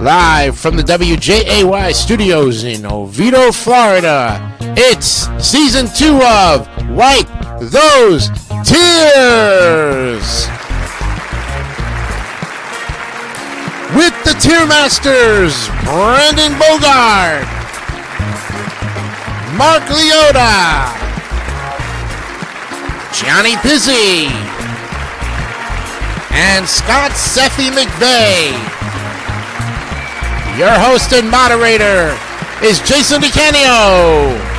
Live from the WJAY studios in Oviedo, Florida, it's season 2 of Wipe Those Tears! With the Tier Masters, Brandon Bogart, Mark Leota, Johnny Pizzi, and Scott Seffy McVeigh. Your host and moderator is Jason DeCanio.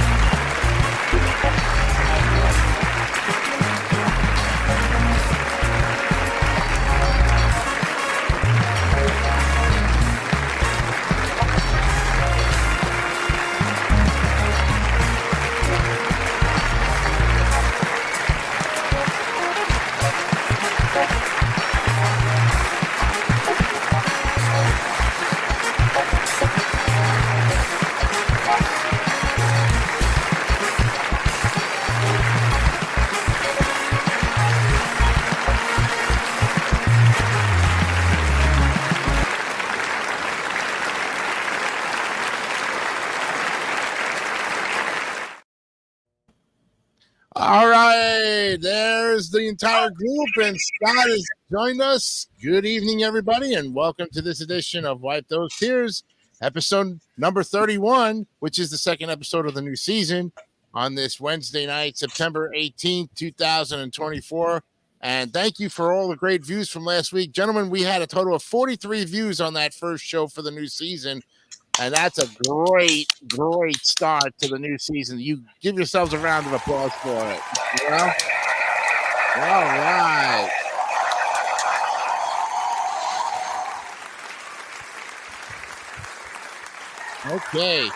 All right, there's the entire group, and Scott has joined us. Good evening, everybody, and welcome to this edition of Wipe Those Tears, episode number 31, which is the second episode of the new season on this Wednesday night, September 18th, 2024. And thank you for all the great views from last week. Gentlemen, we had a total of 43 views on that first show for the new season. And that's a great start to the new season. You give yourselves a round of applause for it. You know? All right. Okay.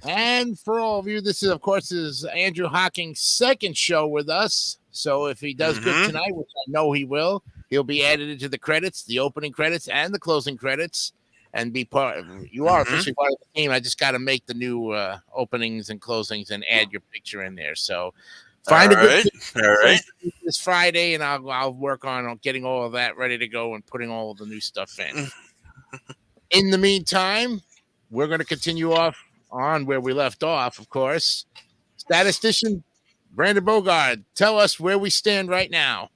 And for all of you, this is, of course, is Andrew Hocking's second show with us. So if he does good tonight, which I know he will, he'll be added into the credits, the opening credits, and the closing credits, and be part of. You are officially part of the team. I just got to make the new openings and closings and add your picture in there. So find a good this Friday, and I'll work on getting all of that ready to go and putting all of the new stuff in. In the meantime, we're going to continue off on where we left off. Of course, statistician Brandon Bogart, tell us where we stand right now.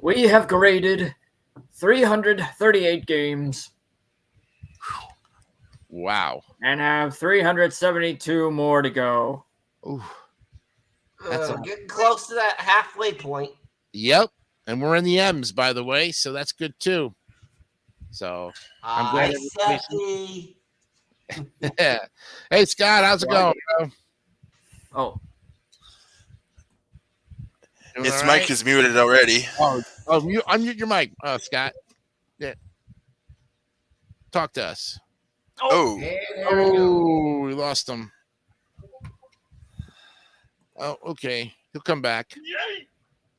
We have graded 338 games. Wow. And have 372 more to go. Ooh. Getting close to that halfway point. Yep. And we're in the M's, by the way, so that's good too. So I'm glad everybody's... Yeah. Hey, Scott, how's it going, bro? Oh. His mic is muted already. Unmute your mic, Scott. Yeah. Talk to us. Oh, we lost him. Oh, okay. He'll come back. Yay!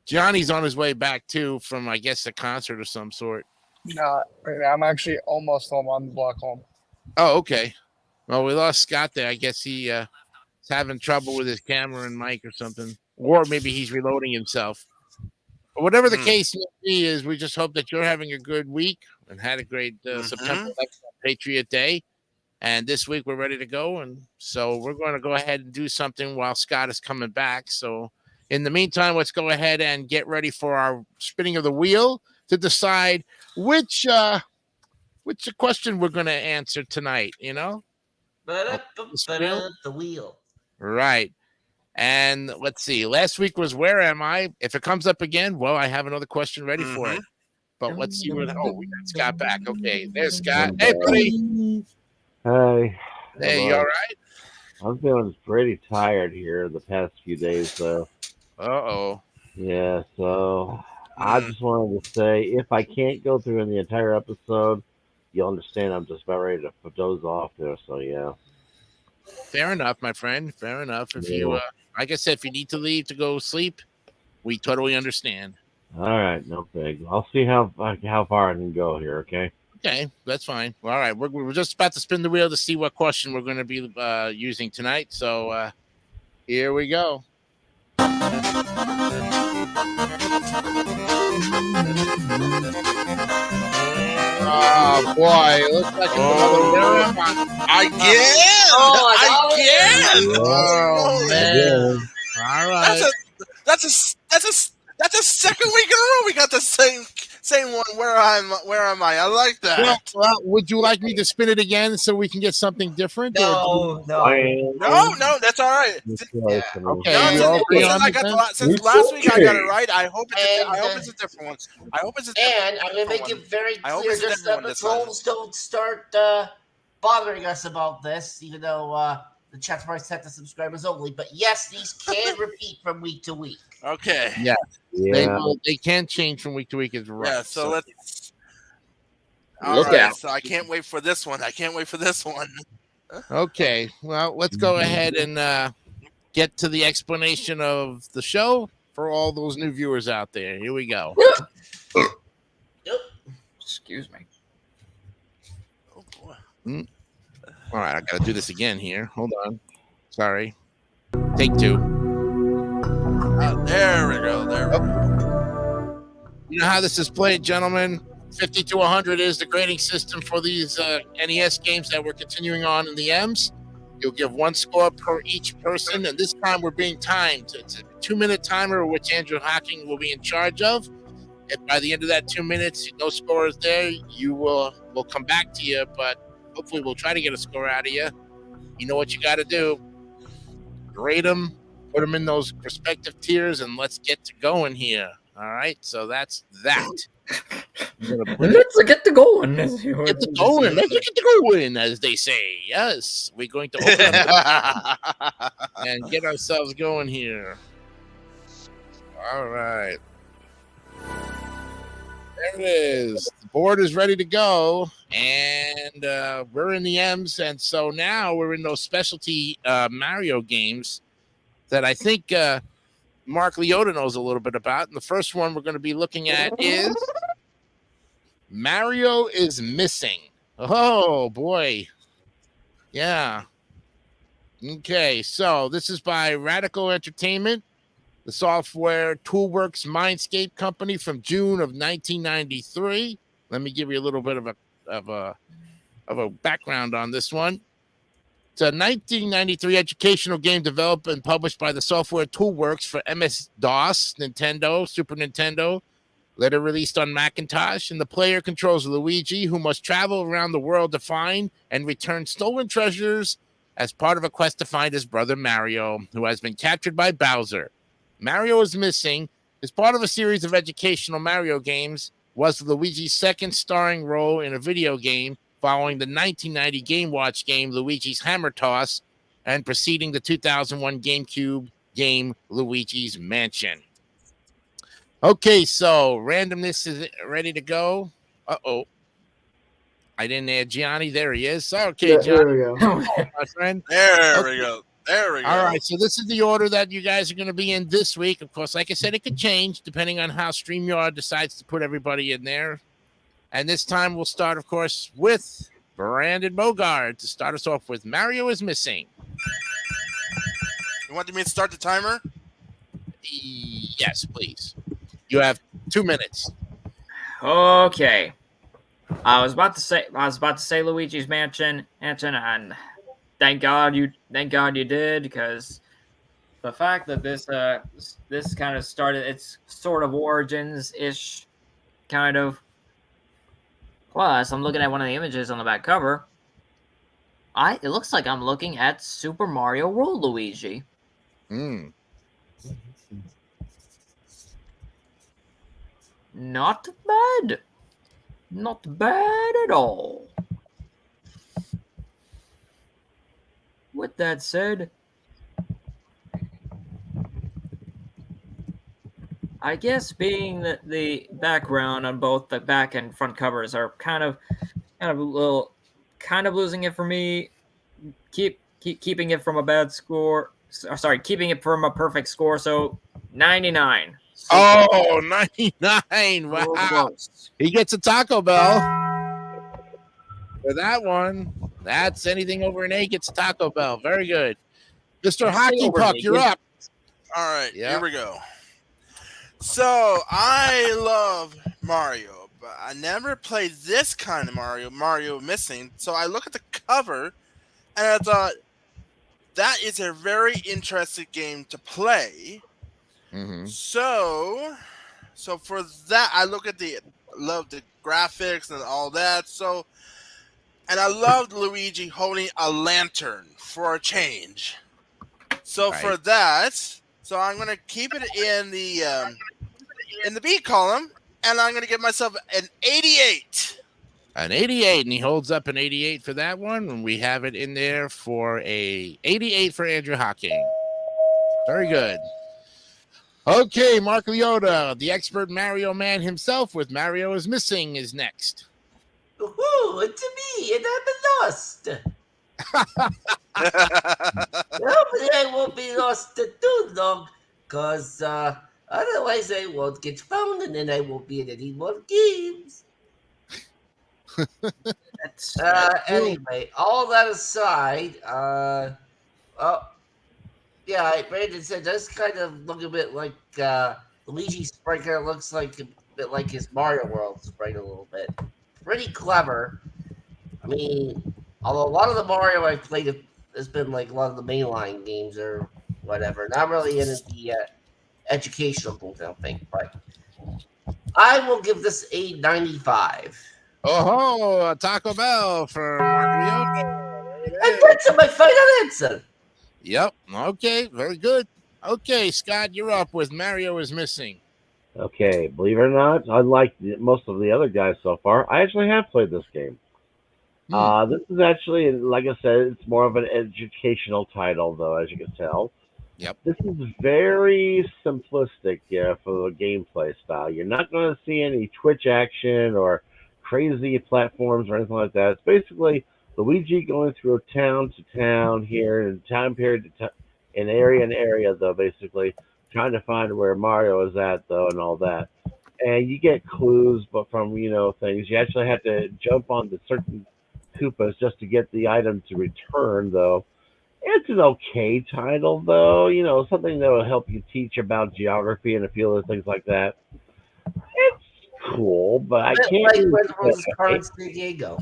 Johnny's on his way back, too, from, I guess, a concert of some sort. No, right now I'm actually almost home on the block home. Oh, okay. Well, we lost Scott there. I guess he is having trouble with his camera and mic or something. Or maybe he's reloading himself. But whatever the case may be, is we just hope that you're having a good week and had a great September 11th Patriot Day. And this week we're ready to go. And so we're going to go ahead and do something while Scott is coming back. So in the meantime, let's go ahead and get ready for our spinning of the wheel to decide which question we're going to answer tonight, you know? The wheel. Right. And let's see. Last week was Where Am I? If it comes up again, well, I have another question ready for it. But let's see where we got Scott back. Okay, there's Scott. Hey, buddy. Hey. Hey, you all right? I'm feeling pretty tired here the past few days, though. Uh-oh. Yeah, so I just wanted to say, if I can't go through in the entire episode, you'll understand I'm just about ready to doze off there, so yeah. Fair enough, my friend. Fair enough. If you, like I said, if you need to leave to go sleep, we totally understand. All right, no big. I'll see how far I can go here, okay? Okay, that's fine. All right, we're just about to spin the wheel to see what question we're going to be using tonight. So here we go. Oh boy, it looks like another Where Am I? Again! Oh man! All right. That's a second week in a row we got the same one. Where am I? I like that. Well, would you like me to spin it again so we can get something different? No. No, that's all right. Okay. No, you all agree on since last week I got it right. I hope it's a different one. I hope it's a different And I'm going to make it very I hope clear it's a just that different one the this time. trolls don't start bothering us about this, even though the chat's probably set to subscribers only. But yes, these can repeat from week to week. Okay. Yeah. Yeah. They can change from week to week, is right. Yeah. So let's Look out. So I can't wait for this one. Okay. Well, let's go ahead and get to the explanation of the show for all those new viewers out there. Here we go. Excuse me. Oh boy. All right, I got to do this again here. Hold on. Sorry. Take two. There we go. You know how this is played, gentlemen? 50 to 100 is the grading system for these NES games that we're continuing on in the M's. You'll give one score per each person, and this time we're being timed. It's a 2-minute timer, which Andrew Hocking will be in charge of. If by the end of that 2 minutes, no score is there, we'll come back to you, but hopefully we'll try to get a score out of you. You know what you got to do. Grade them, put them in those respective tiers, and let's get to going here. All right, so that's that. Let's get to going. Get to going. Let's get to going, as they say. Yes, we're going to open up and get ourselves going here. All right. There it is. The board is ready to go, and we're in the M's, and so now we're in those specialty Mario games that I think Mark Leota knows a little bit about. And the first one we're going to be looking at is Mario is Missing. Oh, boy. Yeah. Okay, so this is by Radical Entertainment, the software Toolworks Mindscape company from June of 1993. Let me give you a little bit of a background on this one. It's a 1993 educational game developed and published by the software Toolworks for MS-DOS, Nintendo, Super Nintendo, later released on Macintosh, and the player controls Luigi, who must travel around the world to find and return stolen treasures as part of a quest to find his brother Mario, who has been captured by Bowser. Mario is Missing is part of a series of educational Mario games, was Luigi's second starring role in a video game following the 1990 Game Watch game Luigi's Hammer Toss and preceding the 2001 GameCube game Luigi's Mansion. Okay, so randomness is ready to go. Uh-oh. I didn't add Gianni. There he is. Okay, Yeah, Gianni. there we go. My friend. There we go. All right, so this is the order that you guys are going to be in this week. Of course, like I said, it could change depending on how StreamYard decides to put everybody in there. And this time we'll start, of course, with Brandon Bogard to start us off with Mario is Missing. You want me to start the timer? Yes, please. You have 2 minutes. Okay. I was about to say Luigi's Mansion, and thank God you did, because the fact that this kind of started its sort of origins ish kind of. Plus, I'm looking at one of the images on the back cover. It looks like I'm looking at Super Mario World Luigi. Not bad. Not bad at all. With that said, I guess being that the background on both the back and front covers are kind of losing it for me. Keeping it from a bad score. Sorry, keeping it from a perfect score. So 99. Oh, 99. Wow. He gets a Taco Bell for that one. That's anything over an A gets a Taco Bell. Very good. Mr. Hockey Puck, you're up. All right, Yep. Here we go. So, I love Mario, but I never played this kind of Mario Missing. So I look at the cover, and I thought that is a very interesting game to play. Mm-hmm. So for that, I love the graphics and all that. So, and I loved Luigi holding a lantern for a change. So for Right. that, so I'm gonna keep it in the B column, and I'm gonna give myself an 88. An 88, and he holds up an 88 for that one, and we have it in there for a 88 for Andrew Hocking. Very good. Okay, Mark Leota, the expert Mario man himself with Mario is Missing, is next. Ooh, it's me, and I'm lost. Hopefully I won't be lost too long, because otherwise I won't get found, and then I won't be in any more games. Anyway, all that aside, yeah, Brandon said does kind of look a bit like Luigi Springer. Looks like a bit like his Mario World sprite a little bit. Pretty clever. I mean, although a lot of the Mario I've played has been like a lot of the mainline games or whatever. Not really into the educational games, I don't think. But I will give this a 95. Oh, Taco Bell for Mark Leota. And that's my final answer. Yep. Okay, very good. Okay, Scott, you're up with Mario is Missing. Okay, believe it or not, unlike most of the other guys so far, I actually have played this game. This is actually, like I said, it's more of an educational title, though, as you can tell. Yep. This is very simplistic for the gameplay style. You're not going to see any Twitch action or crazy platforms or anything like that. It's basically Luigi going through town to town here in time period to in area, though, basically trying to find where Mario is at, though, and all that. And you get clues, but from, things. You actually have to jump on the certain Koopas just to get the item to return, though. It's an okay title, though. Something that will help you teach about geography and a few other things like that. It's cool, but I can't. Like Red Rose San Diego.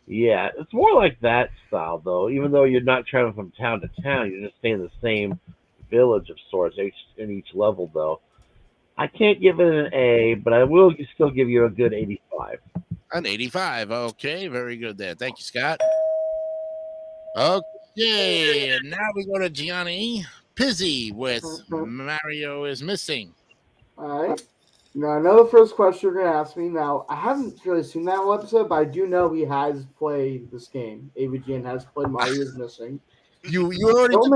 Yeah, it's more like that style, though. Even though you're not traveling from town to town, you're just staying in the same village of sorts in each level, though. I can't give it an A, but I will still give you a good 85. An 85. Okay, very good there. Thank you, Scott. Okay, and now we go to Gianni Pizzi with Mario is Missing. All right. Now, I know the first question you're going to ask me. Now, I haven't really seen that whole episode, but I do know he has played this game. AVGN has played Mario is Missing. You already took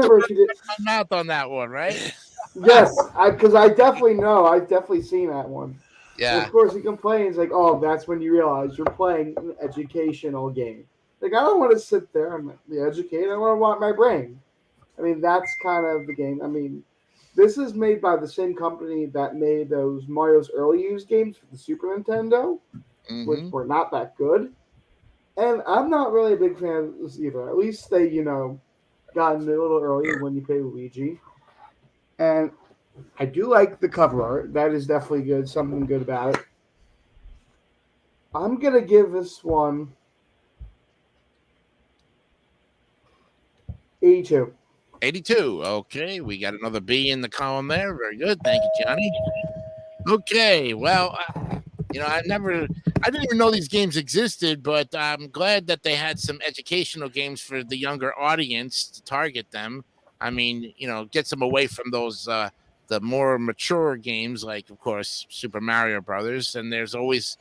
my mouth on that one, right? Yes, because I definitely know. I've definitely seen that one. Yeah. And of course, he complains like, "Oh, that's when you realize you're playing an educational game." Like, I don't want to sit there and be educated. I want my brain. I mean, that's kind of the game. I mean, this is made by the same company that made those Mario's early use games for the Super Nintendo, which were not that good. And I'm not really a big fan of this either. At least they, got in a little early when you play Luigi. And I do like the cover art. That is definitely good. Something good about it. I'm going to give this one 82. 82. Okay, we got another B in the column there. Very good. Thank you, Johnny. Okay, well, I didn't even know these games existed, but I'm glad that they had some educational games for the younger audience to target them. I mean, gets them away from those the more mature games, like, of course, Super Mario Brothers. And there's always,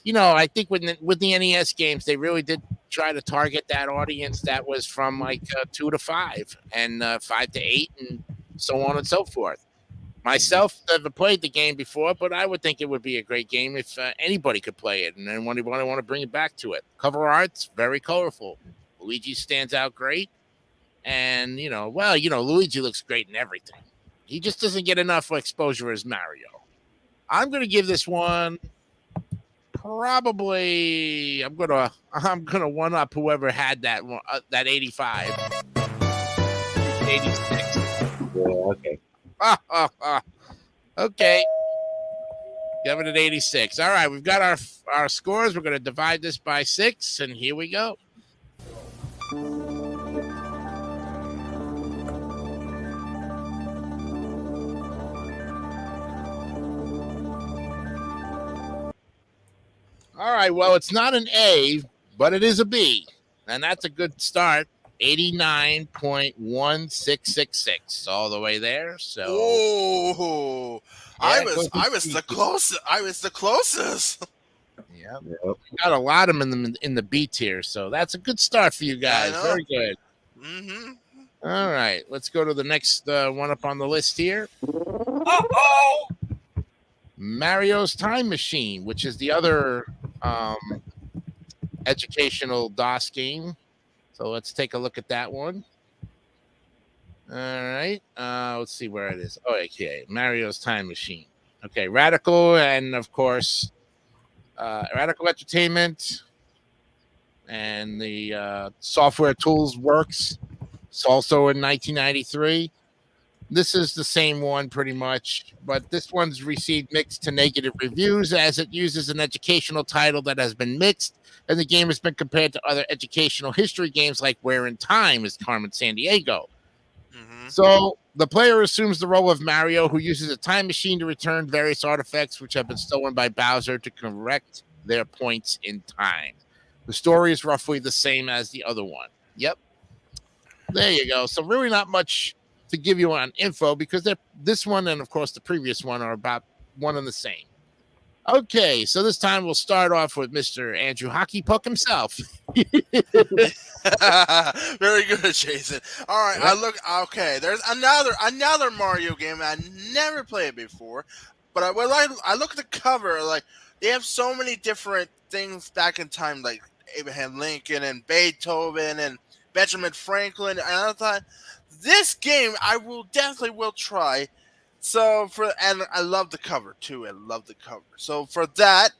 I think with the NES games, they really did try to target that audience that was from like 2 to 5 and 5 to 8 and so on and so forth. Myself, never played the game before, but I would think it would be a great game if anybody could play it, and then want to bring it back to it. Cover art's very colorful. Luigi stands out great, and Luigi looks great in everything. He just doesn't get enough exposure as Mario. I'm going to give this one probably. I'm gonna one up whoever had that 85, 86. Yeah, okay. Okay. Give it an 86. All right, we've got our scores. We're going to divide this by 6, and here we go. All right, well, it's not an A, but it is a B, and that's a good start. 89.1666 all the way there. So Oh, Yeah, I was the closest. I was the closest. yeah, Yep. we got a lot of them in the B tier, so that's a good start for you guys. know. Very good. Mm-hmm. All right, let's go to the next one up on the list here. Mario's Time Machine, which is the other educational DOS game. So let's take a look at that one. All right, let's see where it is. Oh, okay, Mario's Time Machine. Okay, Radical, and of course, Radical Entertainment, and the Software Tools Works. It's also in 1993. This is the same one pretty much, but this one's received mixed to negative reviews as it uses an educational title that has been mixed, and the game has been compared to other educational history games like Where in Time is Carmen Sandiego. Mm-hmm. So the player assumes the role of Mario, who uses a time machine to return various artifacts which have been stolen by Bowser to correct their points in time. The story is roughly the same as the other one. Yep. There you go. So really not much to give you on info because this one and of course the previous one are about one and the same. Okay, so this time we'll start off with Mr. Andrew Hockey Puck himself. Very good, Jason. All right, okay. There's another Mario game. I never played before, but I look at the cover, like they have so many different things back in time, like Abraham Lincoln and Beethoven and Benjamin Franklin, and I thought this game I will definitely try. And I love the cover too. I love the cover. So for that,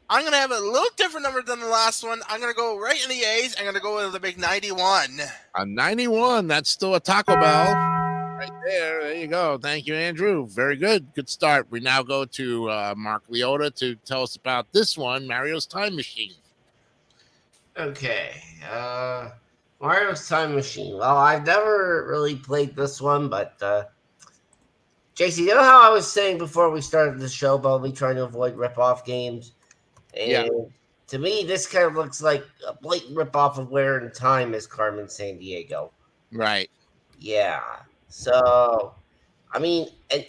I'm gonna have a little different number than the last one. I'm gonna go right in the A's. I'm gonna go with the big 91. A 91. That's still a Taco Bell right there. There you go. Thank you, Andrew. Very good. Good start. We now go to Mark Leota to tell us about this one, Mario's Time Machine. Okay. Mario's Time Machine. Well, I've never really played this one, but JC, you know how I was saying before we started the show about me trying to avoid rip-off games? And Yeah. to me, this kind of looks like a blatant rip-off of Where in Time is Carmen Sandiego. Right. Yeah. So, I mean, and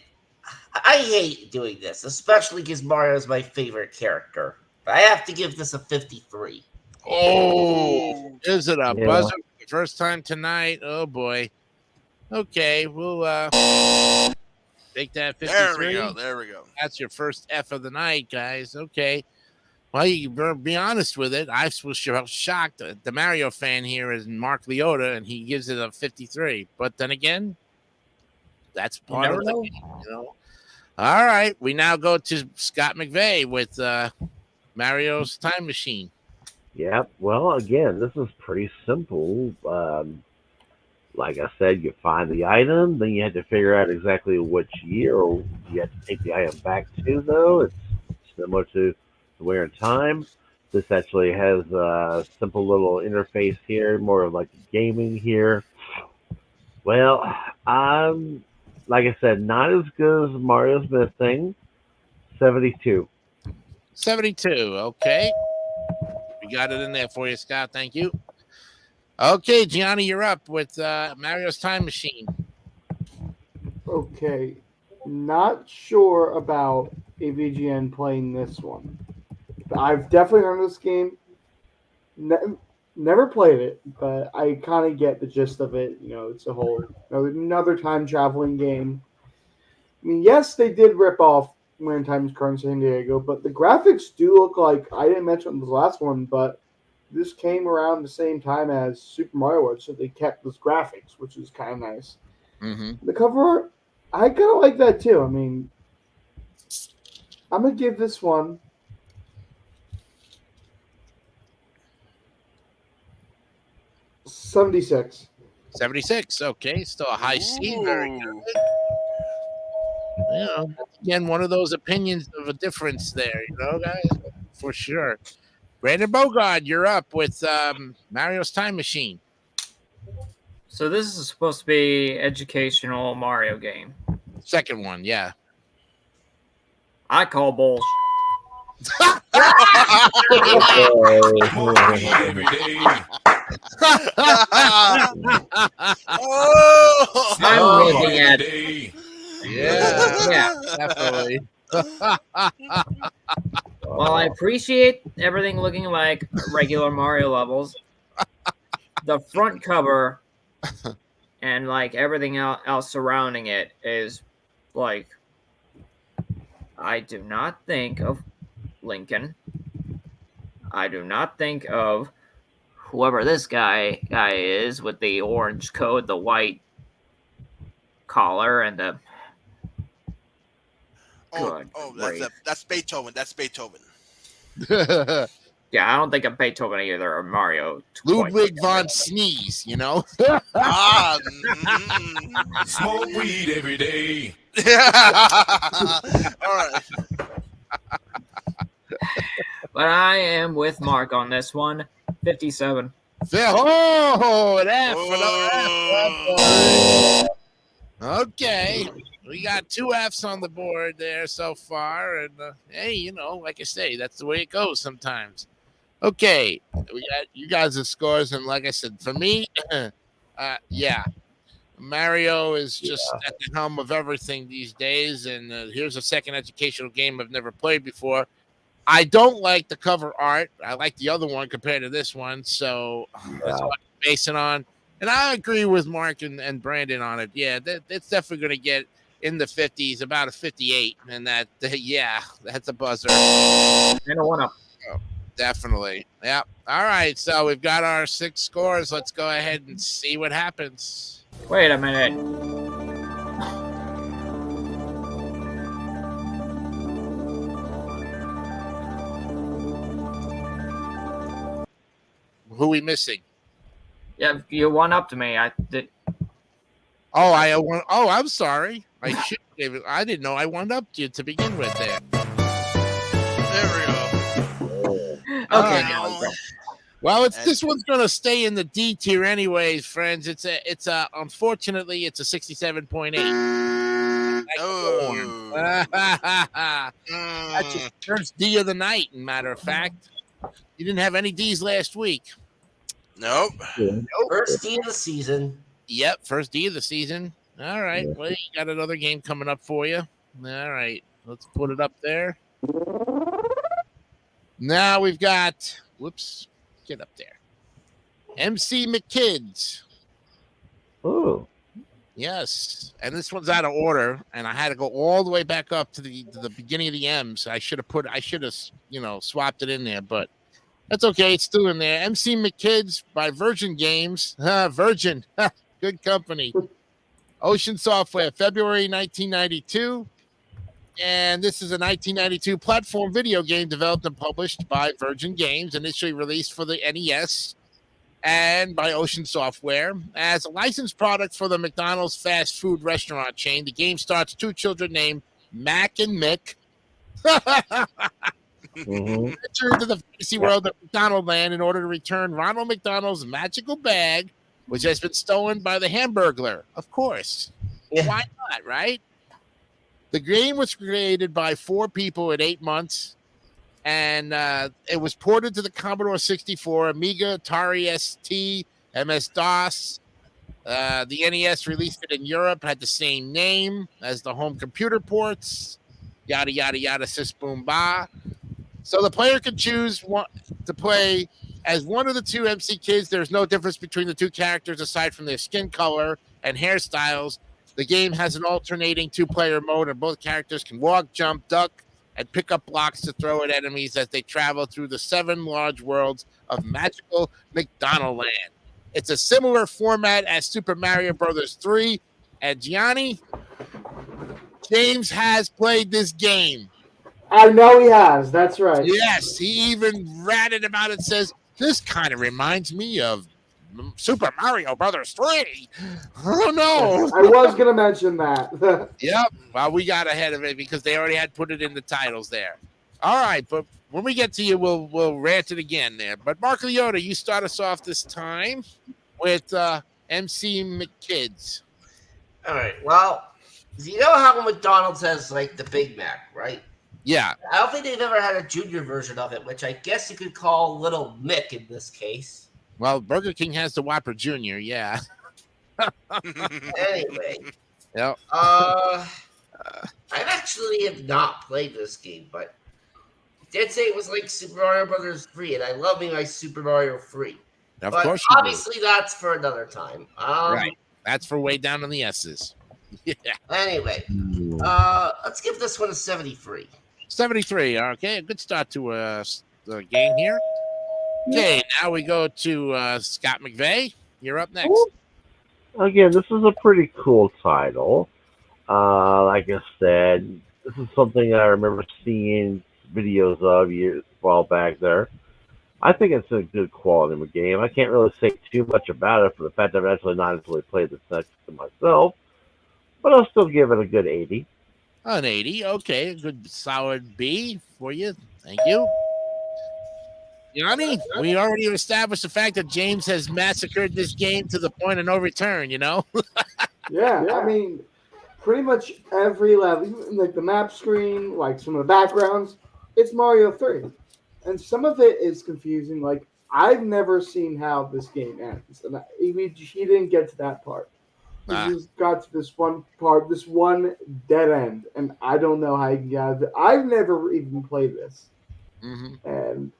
I hate doing this, especially because Mario is my favorite character. But I have to give this a 53. Oh, is it a Yeah. buzzer for the first time tonight? Oh boy. Okay, we'll take that 53. There we go. That's your first F of the night, guys. Okay. Well, you better be honest with it. I was shocked. The Mario fan here is Mark Leota, and he gives it a 53. But then again, that's part of the game, you know. All right, we now go to Scott McVeigh with Mario's Time Machine. Yep. Well, again, this is pretty simple. Like I said, you find the item, then you have to figure out exactly which year you have to take the item back to, though. It's similar to Where in Time. This actually has a simple little interface here, more of like gaming here. Well, like I said, not as good as Mario's Missing. 72. 72. Okay. We got it in there for you, Scott. Thank you. Okay, Gianni, you're up with Mario's Time Machine. Okay. Not sure about AVGN playing this one. I've definitely heard of this game. Never played it, but I kind of get the gist of it. You know, it's a whole another time traveling game. I mean, yes, they did rip off Where in Time is Carmen Sandiego, but the graphics do look like, I didn't mention the last one, but this came around the same time as Super Mario World, so they kept those graphics, which is kind of nice. Mm-hmm. The cover art, I kind of like that too. I mean, I'm going to give this one $76. 76. Okay, still a high C. Very good. Ooh. again, one of those opinions of a difference there, guys, for sure. Brandon Bogard, you're up with Mario's Time Machine. So this is supposed to be educational Mario game. Second one, yeah. I call bullshit. Every day. Oh! I'm looking at Day. Yeah, definitely. While I appreciate everything looking like regular Mario levels, the front cover and like everything else surrounding it is like, I do not think of Lincoln. I do not think of whoever this guy is with the orange coat, the white collar, and the That's Beethoven. That's Beethoven. yeah. I don't think of Beethoven either or Mario. Ludwig von Sneeze, Ah. Smoke weed every day. All right. But I am with Mark on this one. 57. Oh, an F. Okay. We got 2 Fs on the board there so far. And hey, like I say, that's the way it goes sometimes. Okay. We got you guys' scores. And like I said, for me, yeah. Mario is just at the helm of everything these days. And here's a second educational game I've never played before. I don't like the cover art. I like the other one compared to this one. So that's what I'm basing on. And I agree with Mark and Brandon on it. Yeah, it's definitely going to get in the 50s, about a 58. And that's a buzzer. And a 1-up. Oh, definitely. Yeah. All right. So we've got our 6 scores. Let's go ahead and see what happens. Wait a minute. Who are we missing? Yeah, you 1-up to me. I did. Oh, I'm sorry. I should give it. I didn't know I 1-upped you to begin with there. There we go. Okay. Well, this one's going to stay in the D tier anyways, friends. It's unfortunately it's a 67.8. Oh. That's your first D of the night, matter of fact. You didn't have any D's last week. Nope. First D of the season. Yep, first D of the season. All right. Well, you got another game coming up for you. All right. Let's put it up there. Now we've got, get up there. MC McKids. Ooh. Yes. And this one's out of order, and I had to go all the way back up to the beginning of the M's. I should have swapped it in there, but that's okay. It's still in there. MC McKids by Virgin Games. Virgin. Good company. Ocean Software, February 1992. And this is a 1992 platform video game developed and published by Virgin Games, initially released for the NES and by Ocean Software. As a licensed product for the McDonald's fast food restaurant chain, the game starts 2 children named Mac and Mick venture into the fantasy world of McDonald Land in order to return Ronald McDonald's magical bag, which has been stolen by the Hamburglar. Of course. Yeah. Why not, right? The game was created by 4 people in 8 months, and it was ported to the Commodore 64, Amiga, Atari ST, MS-DOS. The NES released it in Europe, had the same name as the home computer ports, yada, yada, yada, sis, boom, ba. So the player could choose to play as one of the 2 MC Kids. There's no difference between the 2 characters aside from their skin color and hairstyles. The game has an alternating 2-player mode, and both characters can walk, jump, duck, and pick up blocks to throw at enemies as they travel through the 7 large worlds of magical McDonald Land. It's a similar format as Super Mario Bros. 3. And Gianni, James has played this game. I know he has. That's right. Yes, he even ratted about it, says, this kind of reminds me of Super Mario Brothers 3. Oh no! I was gonna mention that. Yep. Well, we got ahead of it because they already had put it in the titles there. All right, but when we get to you, we'll rant it again there. But Mark Leota, you start us off this time with MC McKids. All right. Well, you know how McDonald's has like the Big Mac, right? Yeah. I don't think they've ever had a junior version of it, which I guess you could call Little Mick in this case. Well, Burger King has the Whopper Junior. Yeah. Anyway. Yep. I actually have not played this game, but it did say it was like Super Mario Brothers 3, and I love me my Super Mario 3. Of but course you do. obviously that's for another time. Right. That's for way down on the S's. Yeah. Anyway, let's give this one a 73. 73. Okay, a good start to the game here. Okay, now we go to Scott McVeigh. You're up next. Again, this is a pretty cool title. Like I said, this is something I remember seeing videos of a while back there. I think it's a good quality of a game. I can't really say too much about it for the fact that I've actually not actually played this next to myself, but I'll still give it a good 80. An 80. Okay, a good solid B for you. Thank you. Yanni, we already established the fact that James has massacred this game to the point of no return, you know? Yeah, I mean, pretty much every level, even like the map screen, like some of the backgrounds, it's Mario 3. And some of it is confusing. Like, I've never seen how this game ends. And even he didn't get to that part. He just got to this one part, this one dead end. And I don't know how you can get out of it. I've never even played this. Mm-hmm. And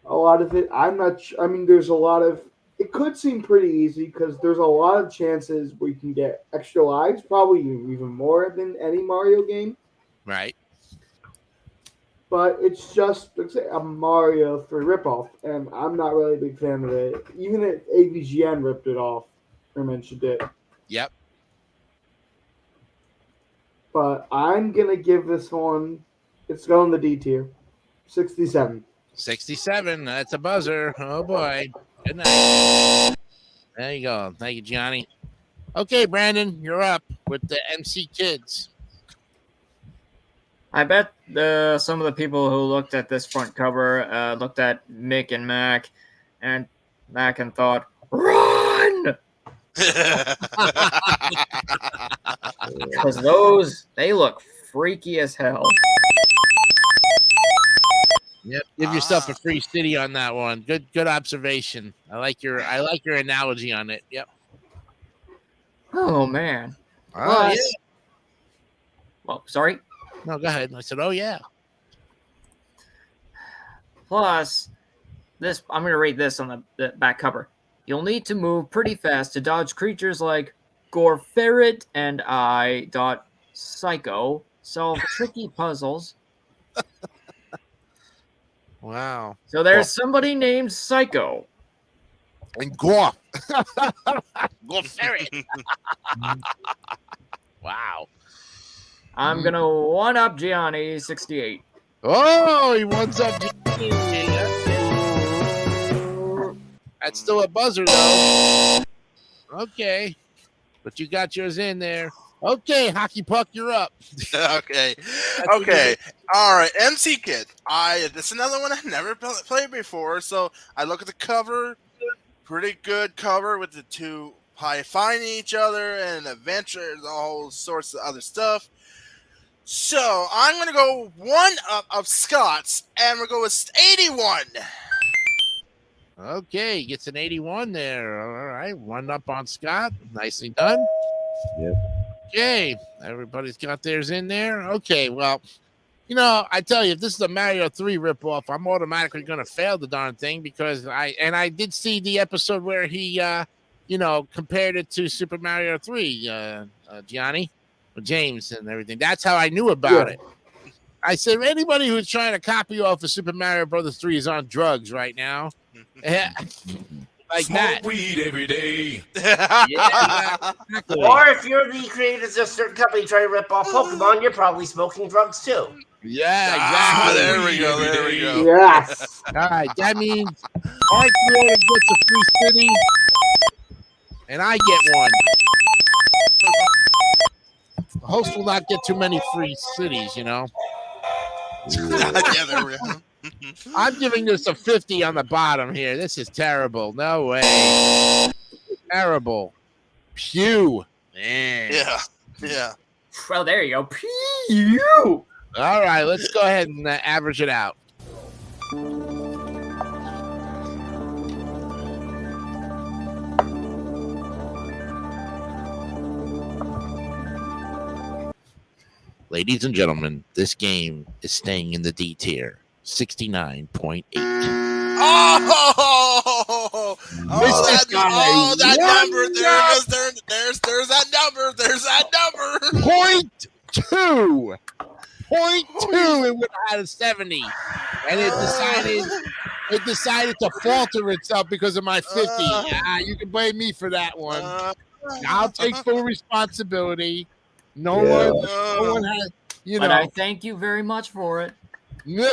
a lot of it, I'm not sure. I mean, there's a lot of, it could seem pretty easy because there's a lot of chances where you can get extra lives, probably even more than any Mario game. Right. But it's just, let's say, a Mario 3 ripoff, and I'm not really a big fan of it. Even if AVGN ripped it off or mentioned it. Yep. But I'm going to give this one, it's going the D tier, 67. 67. That's a buzzer. Oh, boy. Good night. There you go. Thank you, Johnny. Okay, Brandon, you're up with the MC Kids. I bet some of the people who looked at this front cover looked at Mick and Mac and thought, run! Because they look freaky as hell. Yep. Give yourself a free city on that one. Good observation. I like your analogy on it. Yep. Oh man. Oh, yeah. Well, sorry. No, go ahead. I said, oh yeah. Plus, this I'm going to rate this on the back cover. You'll need to move pretty fast to dodge creatures like Gore Ferret and Psycho, solve tricky puzzles. Wow. So there's somebody named Psycho. And Gore. Gore Ferret. Wow. I'm going to one-up Gianni, 68. Oh, he ones up. That's still a buzzer, though. Okay. But you got yours in there. Okay, Hockey Puck, you're up. Okay. All right. MC Kid. This is another one I've never played before. So I look at the cover. Pretty good cover with the two pie finding each other and adventures, all sorts of other stuff. So I'm going to go one up of Scott's, and we'll go with 81. Okay, gets an 81 there. All right, one up on Scott. Nicely done. Yep. Okay, everybody's got theirs in there. Okay, well, you know, I tell you, if this is a Mario 3 ripoff, I'm automatically going to fail the darn thing because I did see the episode where he, compared it to Super Mario 3, Gianni. James and everything. That's how I knew about it. I said anybody who's trying to copy off of Super Mario Brothers 3 is on drugs right now. Like Smoke that. weed every day. Yeah, exactly. Or if you're the creators of a certain company trying to rip off Pokemon, you're probably smoking drugs too. Yeah, Ah, exactly. there we go. There we go. Yes. All right, that means Art Creator gets a free city, and I get one. The host will not get too many free cities, you know. Yeah, there we go. I'm giving this a 50 on the bottom here. This is terrible. No way. Terrible. Pew. Man. Yeah. Yeah. Well, there you go. Pew! All right, let's go ahead and average it out. Ladies and gentlemen, this game is staying in the D tier. 69.8. Oh, that One number. There's that number. There's that number. Point two. It would have had a 70. And it decided to falter itself because of my 50. You can blame me for that one. I'll take full responsibility. No one has, But I thank you very much for it. Yeah.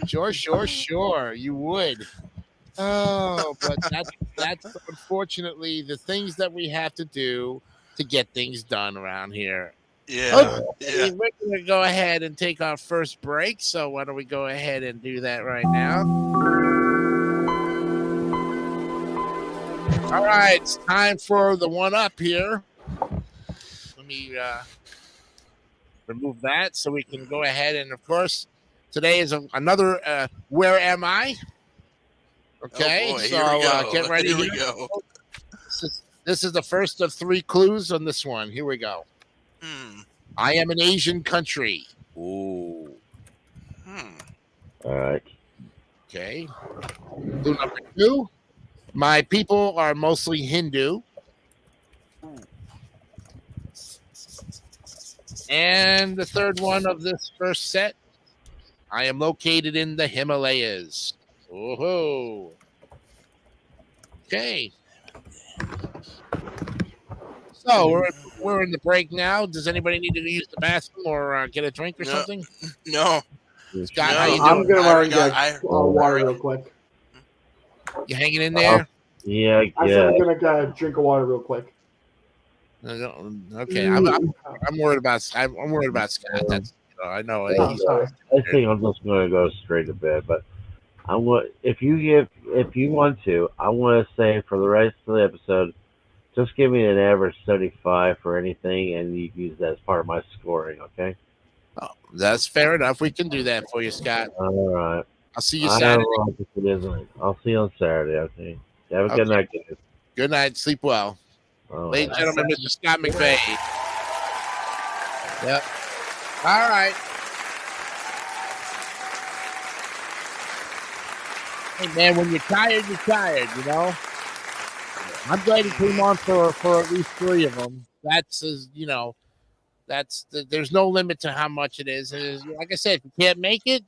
Sure. You would. Oh, but that's unfortunately the things that we have to do to get things done around here. Yeah. Okay, we're gonna go ahead and take our first break. So why don't we go ahead and do that right now? All right, it's time for the one up here. Let me remove that so we can go ahead and, of course, today is another Where Am I? Okay, Oh boy, so here we go. get ready. Here we here. go. This is the first of 3 clues on this one. Here we go. I am an Asian country. Ooh. All right. Okay. Clue number 2. My people are mostly Hindu. And the third one of this first set. I am located in the Himalayas. Oh. Okay. So we're in the break now. Does anybody need to use the bathroom or get a drink or something? No. Scott, how you I'm doing? gonna run and get water real quick. You hanging in there? Yeah. I said I'm gonna get a drink of water real quick. Okay, I'm worried about I'm worried about Scott. That's I know. Oh, sorry. I think I'm just going to go straight to bed. But I want if you want to, I want to say for the rest of the episode, just give me an average 75 for anything, and you can use that as part of my scoring. Okay. Oh, that's fair enough. We can do that for you, Scott. All right. I'll see you I Saturday. don't know if it isn't. I'll see you on Saturday. Okay. Have a good Okay. night, guys. Good night. Sleep well. All Ladies and right. gentlemen, Mr. Scott McVeigh. Yep. All right. Hey, man, when you're tired, you know? I'm glad he came on for at least 3 of them. That's, there's no limit to how much it is. Like I said, if you can't make it,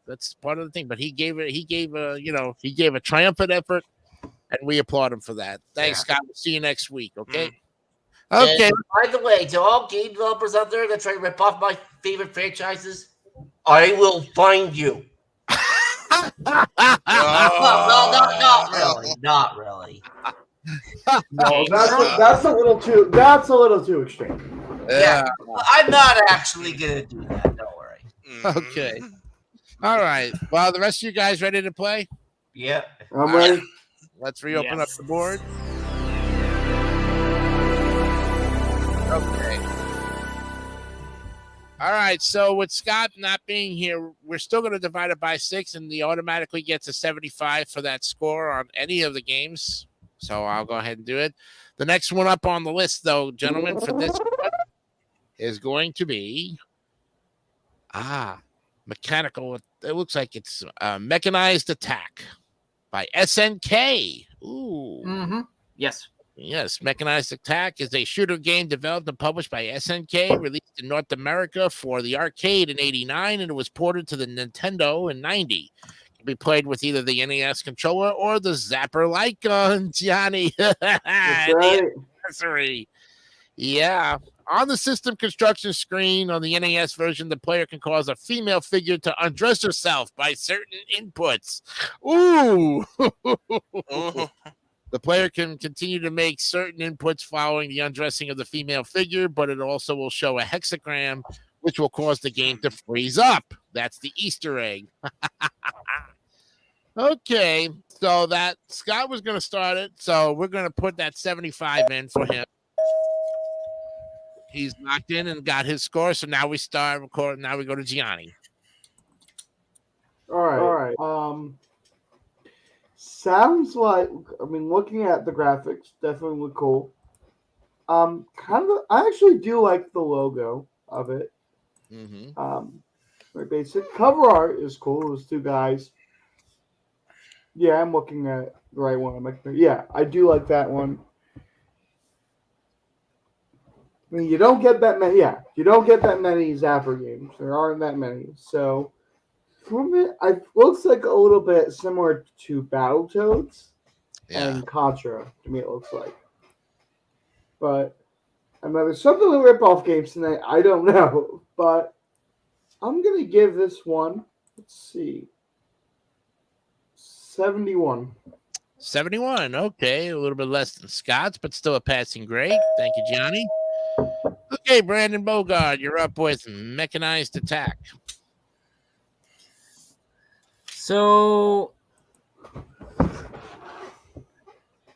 that's part of the thing. But he gave a triumphant effort, and we applaud him for that. Thanks, Scott. We'll see you next week, okay? Okay. And by the way, to all game developers out there that try to rip off my favorite franchises, I will find you. Well, not really. No, that's a little too extreme. Yeah, I'm not actually gonna do that. Don't worry. Okay. All right. Well, the rest of you guys ready to play? Yeah. I'm ready. Let's reopen up the board. Okay. All right. So with Scott not being here, we're still going to divide it by 6, and he automatically gets a 75 for that score on any of the games. So I'll go ahead and do it. The next one up on the list, though, gentlemen, for this one is going to be mechanical. It looks like it's Mechanized Attack by SNK. Ooh. Mm-hmm. Yes. Yes, Mechanized Attack is a shooter game developed and published by SNK, released in North America for the arcade in 89, and it was ported to the Nintendo in 90. It can be played with either the NES controller or the Zapper light gun, Johnny. That's right. Anniversary. Yeah. On the system construction screen on the NAS version, the player can cause a female figure to undress herself by certain inputs. Ooh! Oh. The player can continue to make certain inputs following the undressing of the female figure, but it also will show a hexagram, which will cause the game to freeze up. That's the Easter egg. Okay, so that Scott was going to start it, so we're going to put that 75 in for him. He's locked in and got his score, so now we start recording. Now we go to Gianni. All right. Sounds like, I mean, looking at the graphics, definitely look cool. I actually do like the logo of it. My basic cover art is cool. Those two guys. Yeah, I'm looking at the right one. Yeah, I do like that one. I mean, you don't get that many. Yeah, you don't get that many Zapper games. There aren't that many. So, from it, it looks like a little bit similar to Battletoads and Contra. To me, it looks like. But I mean, there's something with rip-off games tonight. I don't know, but I'm gonna give this one. Let's see. 71. 71. Okay, a little bit less than Scott's, but still a passing grade. Thank you, Johnny. Okay, Brandon Bogard, you're up with Mechanized Attack. So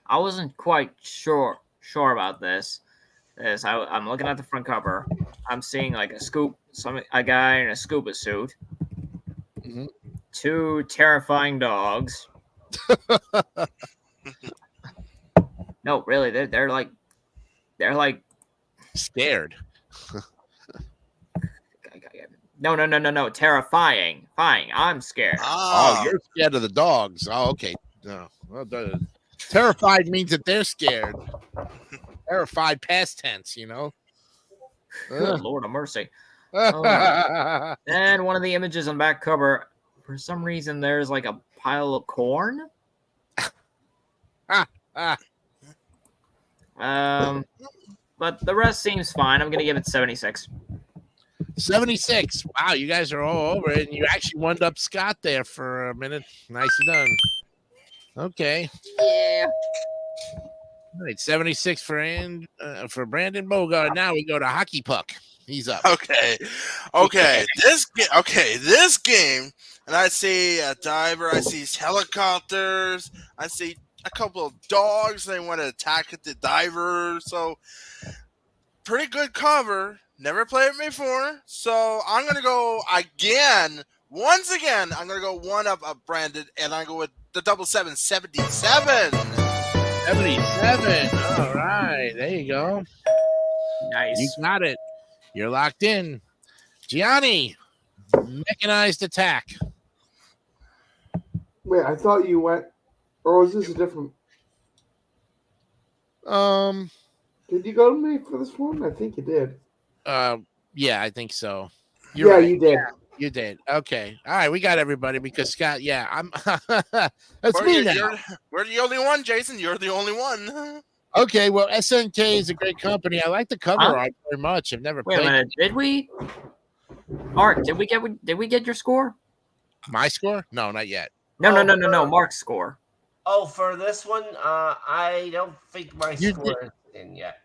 I wasn't quite sure about this. I'm looking at the front cover. I'm seeing like a guy in a scuba suit, two terrifying dogs. No, really, they're like scared. No, terrifying. Fine, I'm scared. Oh, you're scared of the dogs. Oh, okay. No, well, terrified means that they're scared. Terrified past tense, you know. Good Lord of mercy. And one of the images on the back cover, for some reason, there's like a pile of corn. But the rest seems fine. I'm gonna give it 76. 76. Wow, you guys are all over it, and you actually wound up Scott there for a minute. Nicely done. Okay. Yeah. All right, 76 for Brandon Bogard. Now we go to Hockey Puck. He's up. Okay. This game, and I see a diver, I see helicopters, I see a couple of dogs. They want to attack at the diver. So pretty good cover. Never played it before. So I'm gonna go again. Once again, I'm gonna go one up Brandon, and I go with the 77. 77. All right. There you go. Nice. You got it. You're locked in. Gianni, Mechanized Attack. Wait, I thought you went, or was this a different? Did you go to me for this one? I think you did. Yeah, I think so. You did. Yeah, you did. Okay. All right, we got everybody because Scott. Yeah, I'm. That's me now. We're the only one, Jason. You're the only one. Okay, well, SNK is a great company. I like the cover art very much. I've never Wait played. a minute. Did we? Mark, did we get your score? My score? No, not yet. No. Mark's score. Oh, for this one, I don't think my You score is in yet.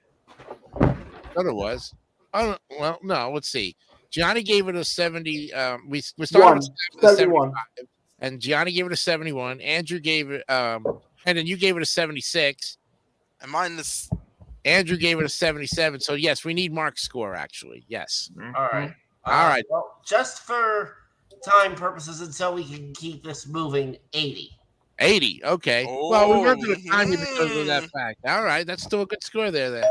Thought it was. Oh well, no. Let's see. Gianni gave it a 70. We started with 71, and Gianni gave it a 71. Andrew gave it and then you gave it a 76. And mine is. Andrew gave it a 77. So yes, we need Mark's score actually. Yes. All right. All right. Well, just for time purposes, until we can keep this moving, 80. 80. Okay. Well, we weren't going to time you because of that fact. All right. That's still a good score there.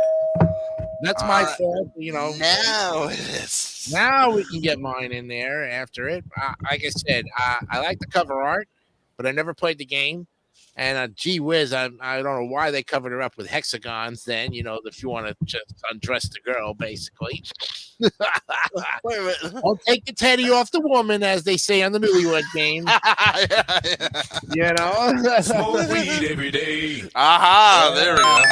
That's my fault. You know. Now it is. Now we can get mine in there after it. Like I said, I like the cover art, but I never played the game. And gee whiz, I don't know why they covered her up with hexagons then, you know, if you want to just undress the girl, basically. Wait a minute. Don't take the teddy off the woman, as they say on the Newlywed Game. You know? Smoke weed every day. Aha, there we go.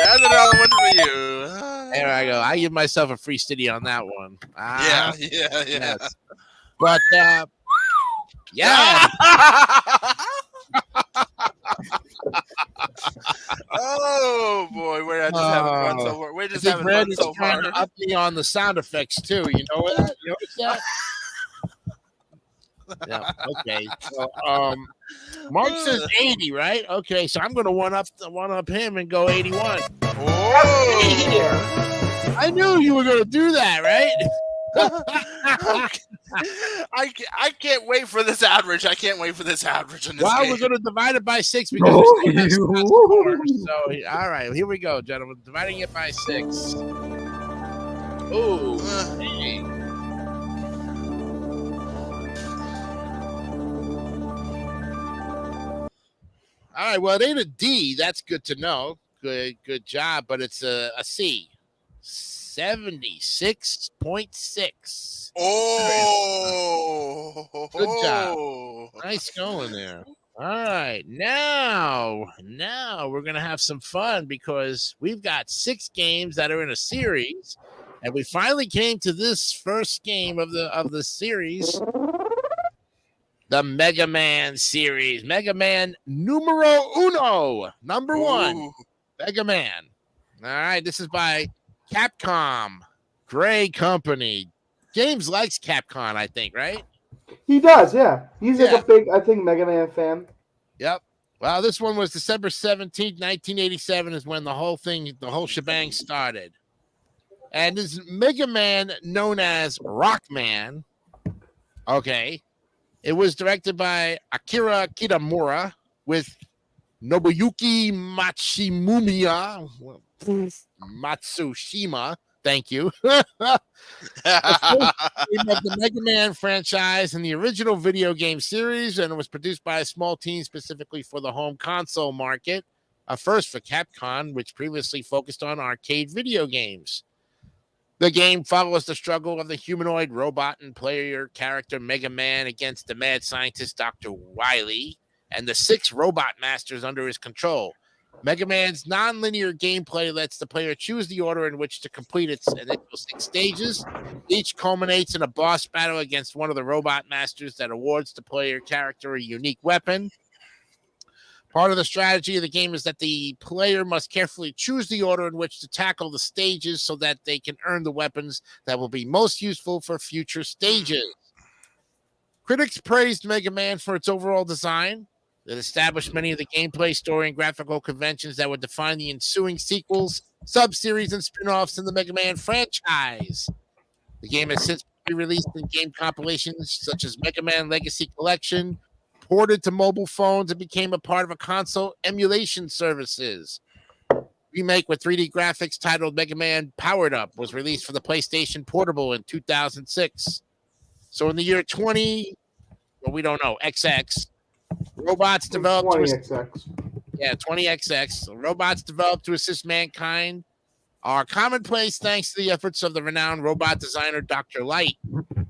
That's another one for you. There I go. I give myself a free study on that one. Yeah. Yes. But yeah. Oh boy, we're just having fun so far. We're just I think having fun Randy's so trying far. to up me on the sound effects too. You know that? You notice that? Yeah. Okay. So, Mark says 80, right? Okay, so I'm going to one up him and go 81. Oh. I knew you were going to do that, right? I can't wait for this average. I can't wait for this average in this Well, game. we're going to divide it by 6 because we still have scores. So, all right, here we go, gentlemen. Dividing it by 6. Ooh. Hey. All right, well, it ain't a D. That's good to know. Good job, but it's a C. 76.6. Oh, Good job. Nice going there. All right, now we're gonna have some fun because we've got 6 games that are in a series, and we finally came to this first game of the series, the Mega Man series, Mega Man numero uno, number 1, Ooh. Mega Man. All right, this is by Capcom, Gray Company. James likes Capcom, I think, right? He does, yeah. He's like Yeah. a big, I think, Mega Man fan. Yep. Well, this one was December 17th, 1987 is when the whole shebang started. And this Mega Man known as Rockman. Okay. It was directed by Akira Kitamura with Nobuyuki Matsushima. Thank you. Of the Mega Man franchise and the original video game series, and it was produced by a small team specifically for the home console market, a first for Capcom, which previously focused on arcade video games. The game follows the struggle of the humanoid robot and player character Mega Man against the mad scientist Dr. Wily and the 6 robot masters under his control. Mega Man's non-linear gameplay lets the player choose the order in which to complete its initial 6 stages. Each culminates in a boss battle against one of the robot masters that awards the player character a unique weapon. Part of the strategy of the game is that the player must carefully choose the order in which to tackle the stages so that they can earn the weapons that will be most useful for future stages. Critics praised Mega Man for its overall design. It established many of the gameplay, story, and graphical conventions that would define the ensuing sequels, sub-series, and spin-offs in the Mega Man franchise. The game has since been released in game compilations such as Mega Man Legacy Collection, ported to mobile phones, and became a part of a console emulation services. Remake with 3D graphics titled Mega Man Powered Up was released for the PlayStation Portable in 2006. So in the year 20, well, we don't know, XX, robots developed 20XX. 20XX. Robots developed to assist mankind are commonplace thanks to the efforts of the renowned robot designer Dr. Light.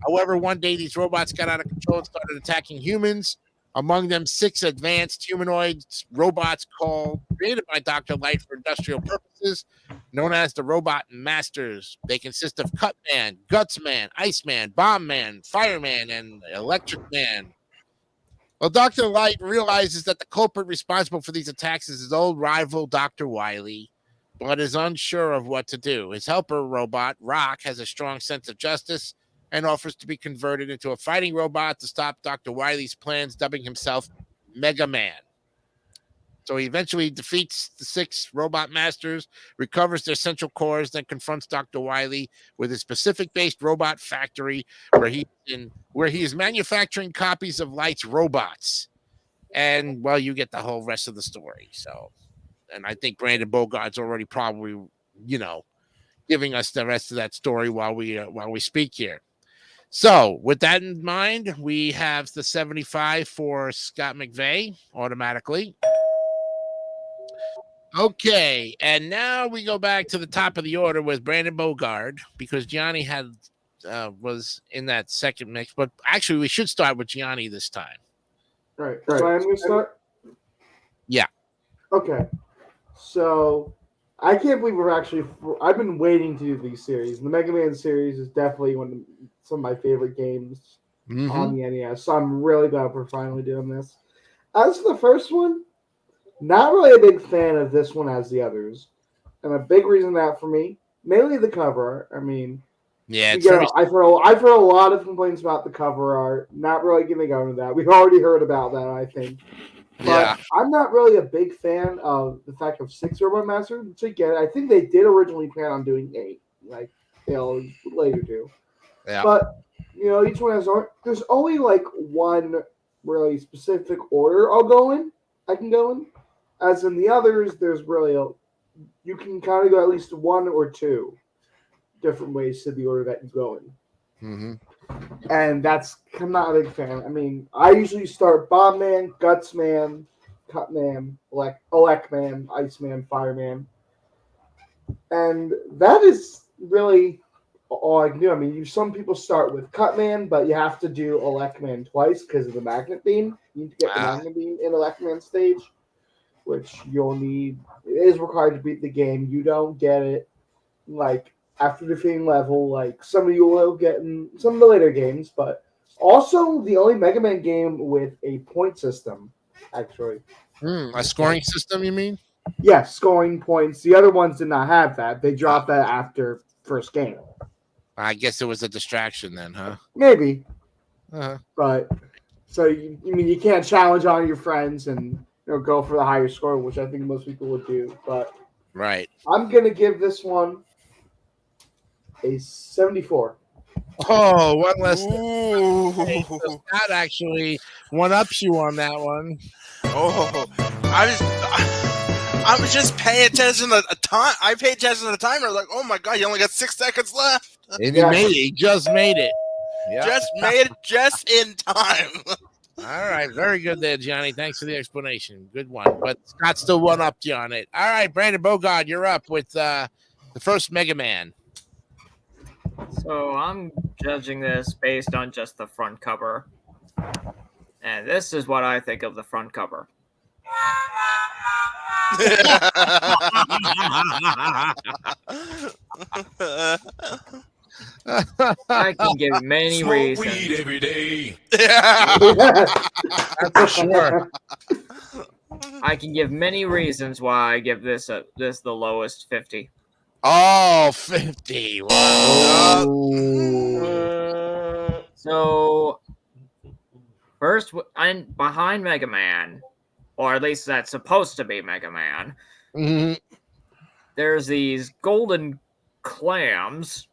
However, one day these robots got out of control and started attacking humans. Among them, 6 advanced humanoid robots created by Dr. Light for industrial purposes, known as the Robot Masters. They consist of Cutman, Gutsman, Iceman, Bombman, Fireman, and Electric Man. Well, Dr. Light realizes that the culprit responsible for these attacks is his old rival, Dr. Wily, but is unsure of what to do. His helper robot, Rock, has a strong sense of justice and offers to be converted into a fighting robot to stop Dr. Wily's plans, dubbing himself Mega Man. So he eventually defeats the 6 robot masters, recovers their central cores, then confronts Dr. Wily with his Pacific-based robot factory where he is manufacturing copies of Light's robots. And, well, you get the whole rest of the story. So, and I think Brandon Bogart's already probably, giving us the rest of that story while we speak here. So, with that in mind, we have the 75 for Scott McVeigh automatically. Okay, and now we go back to the top of the order with Brandon Bogart because Gianni was in that second mix. But actually, we should start with Gianni this time. Right. So I'm going to start? Yeah. Okay. So I can't believe we're actually. I've been waiting to do these series. The Mega Man series is definitely some of my favorite games on the NES. So I'm really glad we're finally doing this. As for the first one, not really a big fan of this one as the others, and a big reason that for me, mainly the cover art. I mean, Yeah, it's you very know, I've heard a lot of complaints about the cover art. Not really going to go into that. We've already heard about that, I think. But yeah. I'm not really a big fan of the fact of 6 Robot Masters. To get, I think they did originally plan on doing 8, like they'll later do. Yeah. But each one has. There's only like one really specific order I can go in. As in the others, there's really you can kind of go at least 1 or 2 different ways to the order that you go in. And I'm not a big fan. I mean, I usually start Bomb Man, Guts Man, Cut Man, Elect Man, Ice Man, Fireman. And that is really all I can do. I mean, some people start with Cut Man, but you have to do Elect Man twice because of the magnet beam. You need to get the magnet beam in Elect Man stage, which you'll need. It is required to beat the game. You don't get it after defeating level, like some of you will get in some of the later games, but also the only Mega Man game with a point system, actually. A scoring system, you mean? Yeah, scoring points. The other ones did not have that. They dropped that after first game. I guess it was a distraction then, huh? Maybe. Uh-huh. But so you can't challenge all your friends and go for the higher score, which I think most people would do. But right, I'm gonna give this one a 74. Oh, one less. Hey, so Scott actually one-ups you on that one. Oh, I was just paying attention to the time. I paid attention to the timer. Like, oh my god, you only got 6 seconds left. And he made it. He just made it. Yep. Just made it just in time. All right, very good there, Johnny. Thanks for the explanation. Good one. But Scott still one-upped you on it. All right, Brandon Bogard, you're up with the first Mega Man. So I'm judging this based on just the front cover. And this is what I think of the front cover. I can give many Smoke reasons. weed every day. That's for sure. I can give many reasons why I give this the lowest 50. Oh, 50. Wow. So, first, I'm behind Mega Man, or at least that's supposed to be Mega Man. Mm-hmm. There's these golden clams.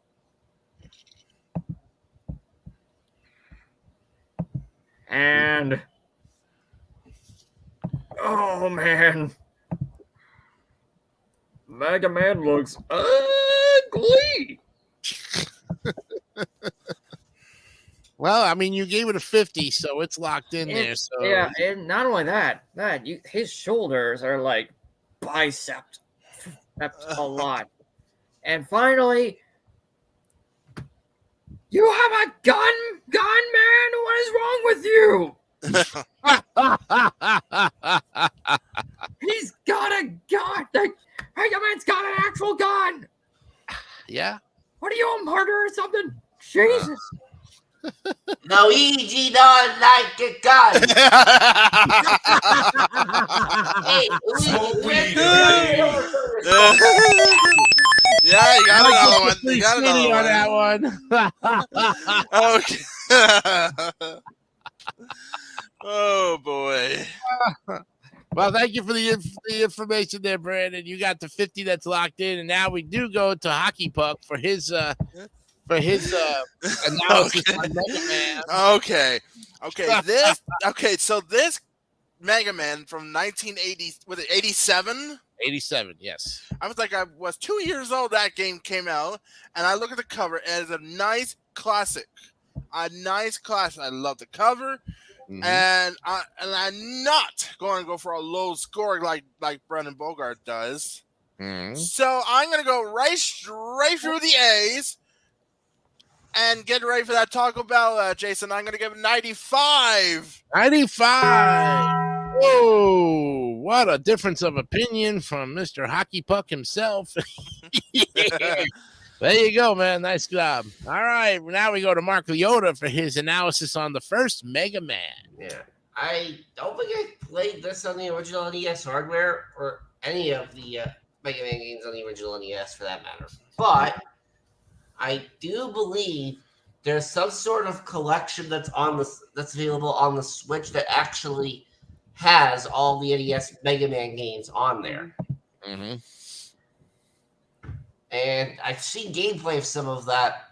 And, oh man, Mega Man looks ugly. Well, I mean, you gave it a 50, so it's locked in there. So yeah, and not only that, his shoulders are like bicepped a lot. And finally, you have a gun, man. What is wrong with you? He's got a gun. Mega Man's got an actual gun. Yeah. What are you, a murderer or something? Jesus. Luigi don't like a gun. Hey, Smoke Luigi, weed where's every the- day. Yeah, you got another one. Pretty You got skinny on another that one. Okay. Oh boy. Well, thank you for the information there, Brandon. You got the 50 that's locked in, and now we do go to Hockey Puck for his analysis on Mega Man. Okay. So this Mega Man from 1980, was it 87? 87, yes. I was 2 years old. That game came out, and I look at the cover, and it's a nice classic. I love the cover. Mm-hmm. And I'm not going to go for a low score like Brendan Bogart does. Mm-hmm. So I'm going to go straight through the A's and get ready for that Taco Bell, Jason. I'm going to give it 95. 95. Whoa. what a difference of opinion from Mr. Hockey Puck himself. There you go, man. Nice job. All right, now we go to Mark Leota for his analysis on the first Mega Man. Yeah. I don't think I played this on the original NES hardware or any of the Mega Man games on the original NES for that matter. But I do believe there's some sort of collection that's available on the Switch that actually has all the NES Mega Man games on there. Mm-hmm. And I've seen gameplay of some of that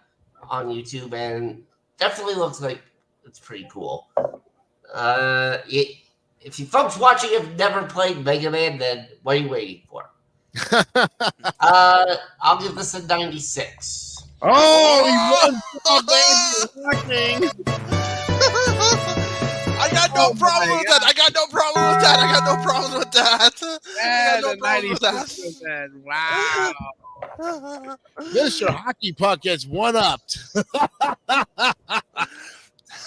on YouTube, and definitely looks like it's pretty cool. If you folks watching have never played Mega Man, then what are you waiting for? I'll give this a 96. Oh, he won! I got no problem with that. I got no problem with that. I got no problem with that. I got no problem with that. Wow. Mr. Hockey Puck gets one-upped.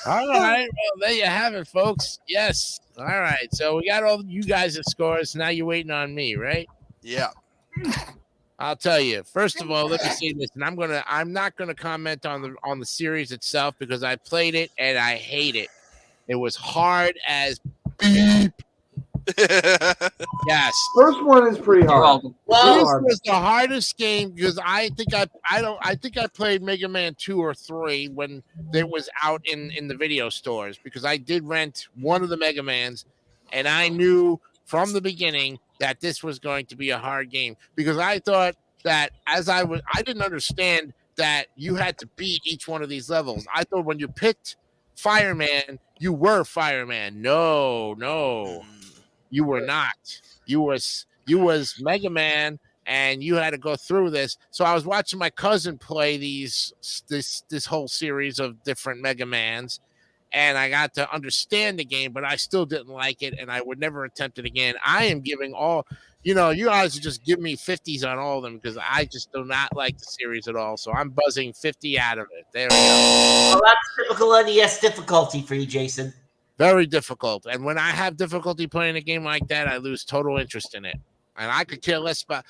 All right. Well, there you have it, folks. Yes. All right. So we got all you guys' scores. Now you're waiting on me, right? Yeah. I'll tell you. First of all, let me say this, and I'm not gonna comment on the series itself because I played it and I hate it. It was hard as beep. Yes. First one is pretty hard. This Well, was the hardest game because I think I played Mega Man 2 or 3 when it was out in the video stores because I did rent one of the Mega Mans and I knew from the beginning that this was going to be a hard game because I thought that I didn't understand that you had to beat each one of these levels. I thought when you picked Fireman, you were Fireman. No. You were not. You was Mega Man, and you had to go through this. So I was watching my cousin play this whole series of different Mega Mans, and I got to understand the game, but I still didn't like it, and I would never attempt it again. I am giving all, you guys just give me 50s on all of them because I just do not like the series at all. So I'm buzzing 50 out of it. There we go. well, that's typical NES difficulty for you, Jason. Very difficult. And when I have difficulty playing a game like that, I lose total interest in it. And I could care less about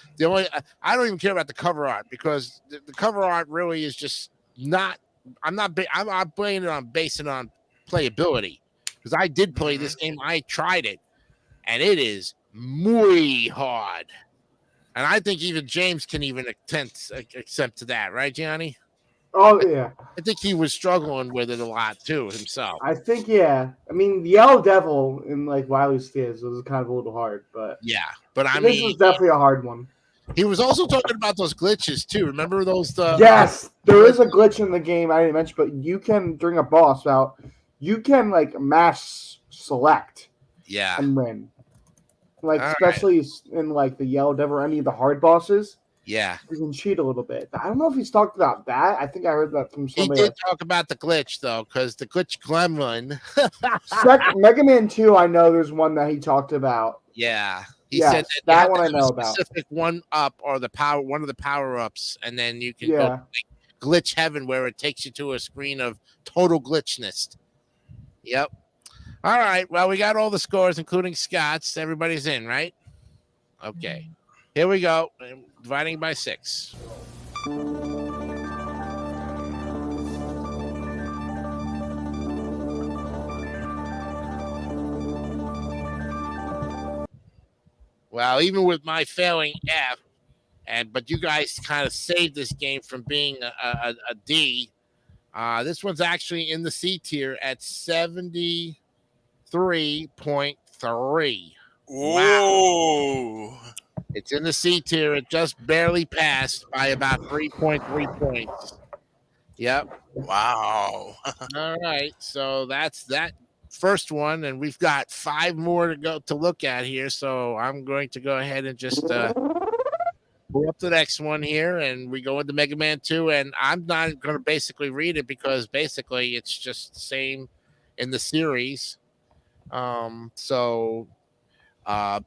I don't even care about the cover art because the cover art really is just not. I'm basing it on playability because I did play this game. I tried it, and it is muy hard. And I think even James can even accept to that, right, Gianni? Oh yeah, I think he was struggling with it a lot too himself. I think yeah. I mean, the Yellow Devil in like Wily Stairs was kind of a little hard, but Yeah, but I this mean, was definitely a hard one. he was also talking about those glitches too. Remember those? Yes, there is a glitch in the game I didn't mention, but you can during a boss bout, you can like mash select Yeah. and win. Like All right. especially in like the Yellow Devil or any of the hard bosses, Yeah. you can cheat a little bit. I don't know if he's talked about that. I think I heard that from He somebody. did talk about the glitch though, because the glitch gremlin. Mega Man 2, I know there's one that he talked about. Yeah. He Yes, said you that have to one I have a know about. specific one up or one of the power ups, and then you can go Yeah. to, like, glitch heaven where it takes you to a screen of total glitchness. Yep. All right. Well, we got all the scores, including Scott's. Everybody's in, right? Okay. Here we go. Dividing by 6. Well, even with my failing F, but you guys kind of saved this game from being a D. This one's actually in the C tier at 73.3. Whoa. It's in the C tier. It just barely passed by about 3.3 points. Yep. Wow. All right. So that's that first one, and we've got 5 more to go to look at here. So I'm going to go ahead and just pull up the next one here, and we go into Mega Man 2. And I'm not going to basically read it because basically it's just the same in the series.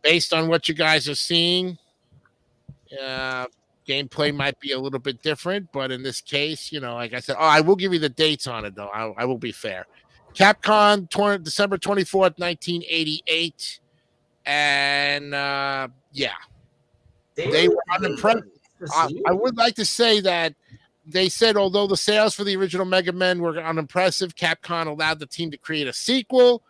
Based on what you guys are seeing, gameplay might be a little bit different, but in this case, like I said, I will give you the dates on it though. I will be fair. Capcom, December 24th, 1988. And yeah, They they were were unimpressed. I would like to say that they said although the sales for the original Mega Men were unimpressive, Capcom allowed the team to create a sequel.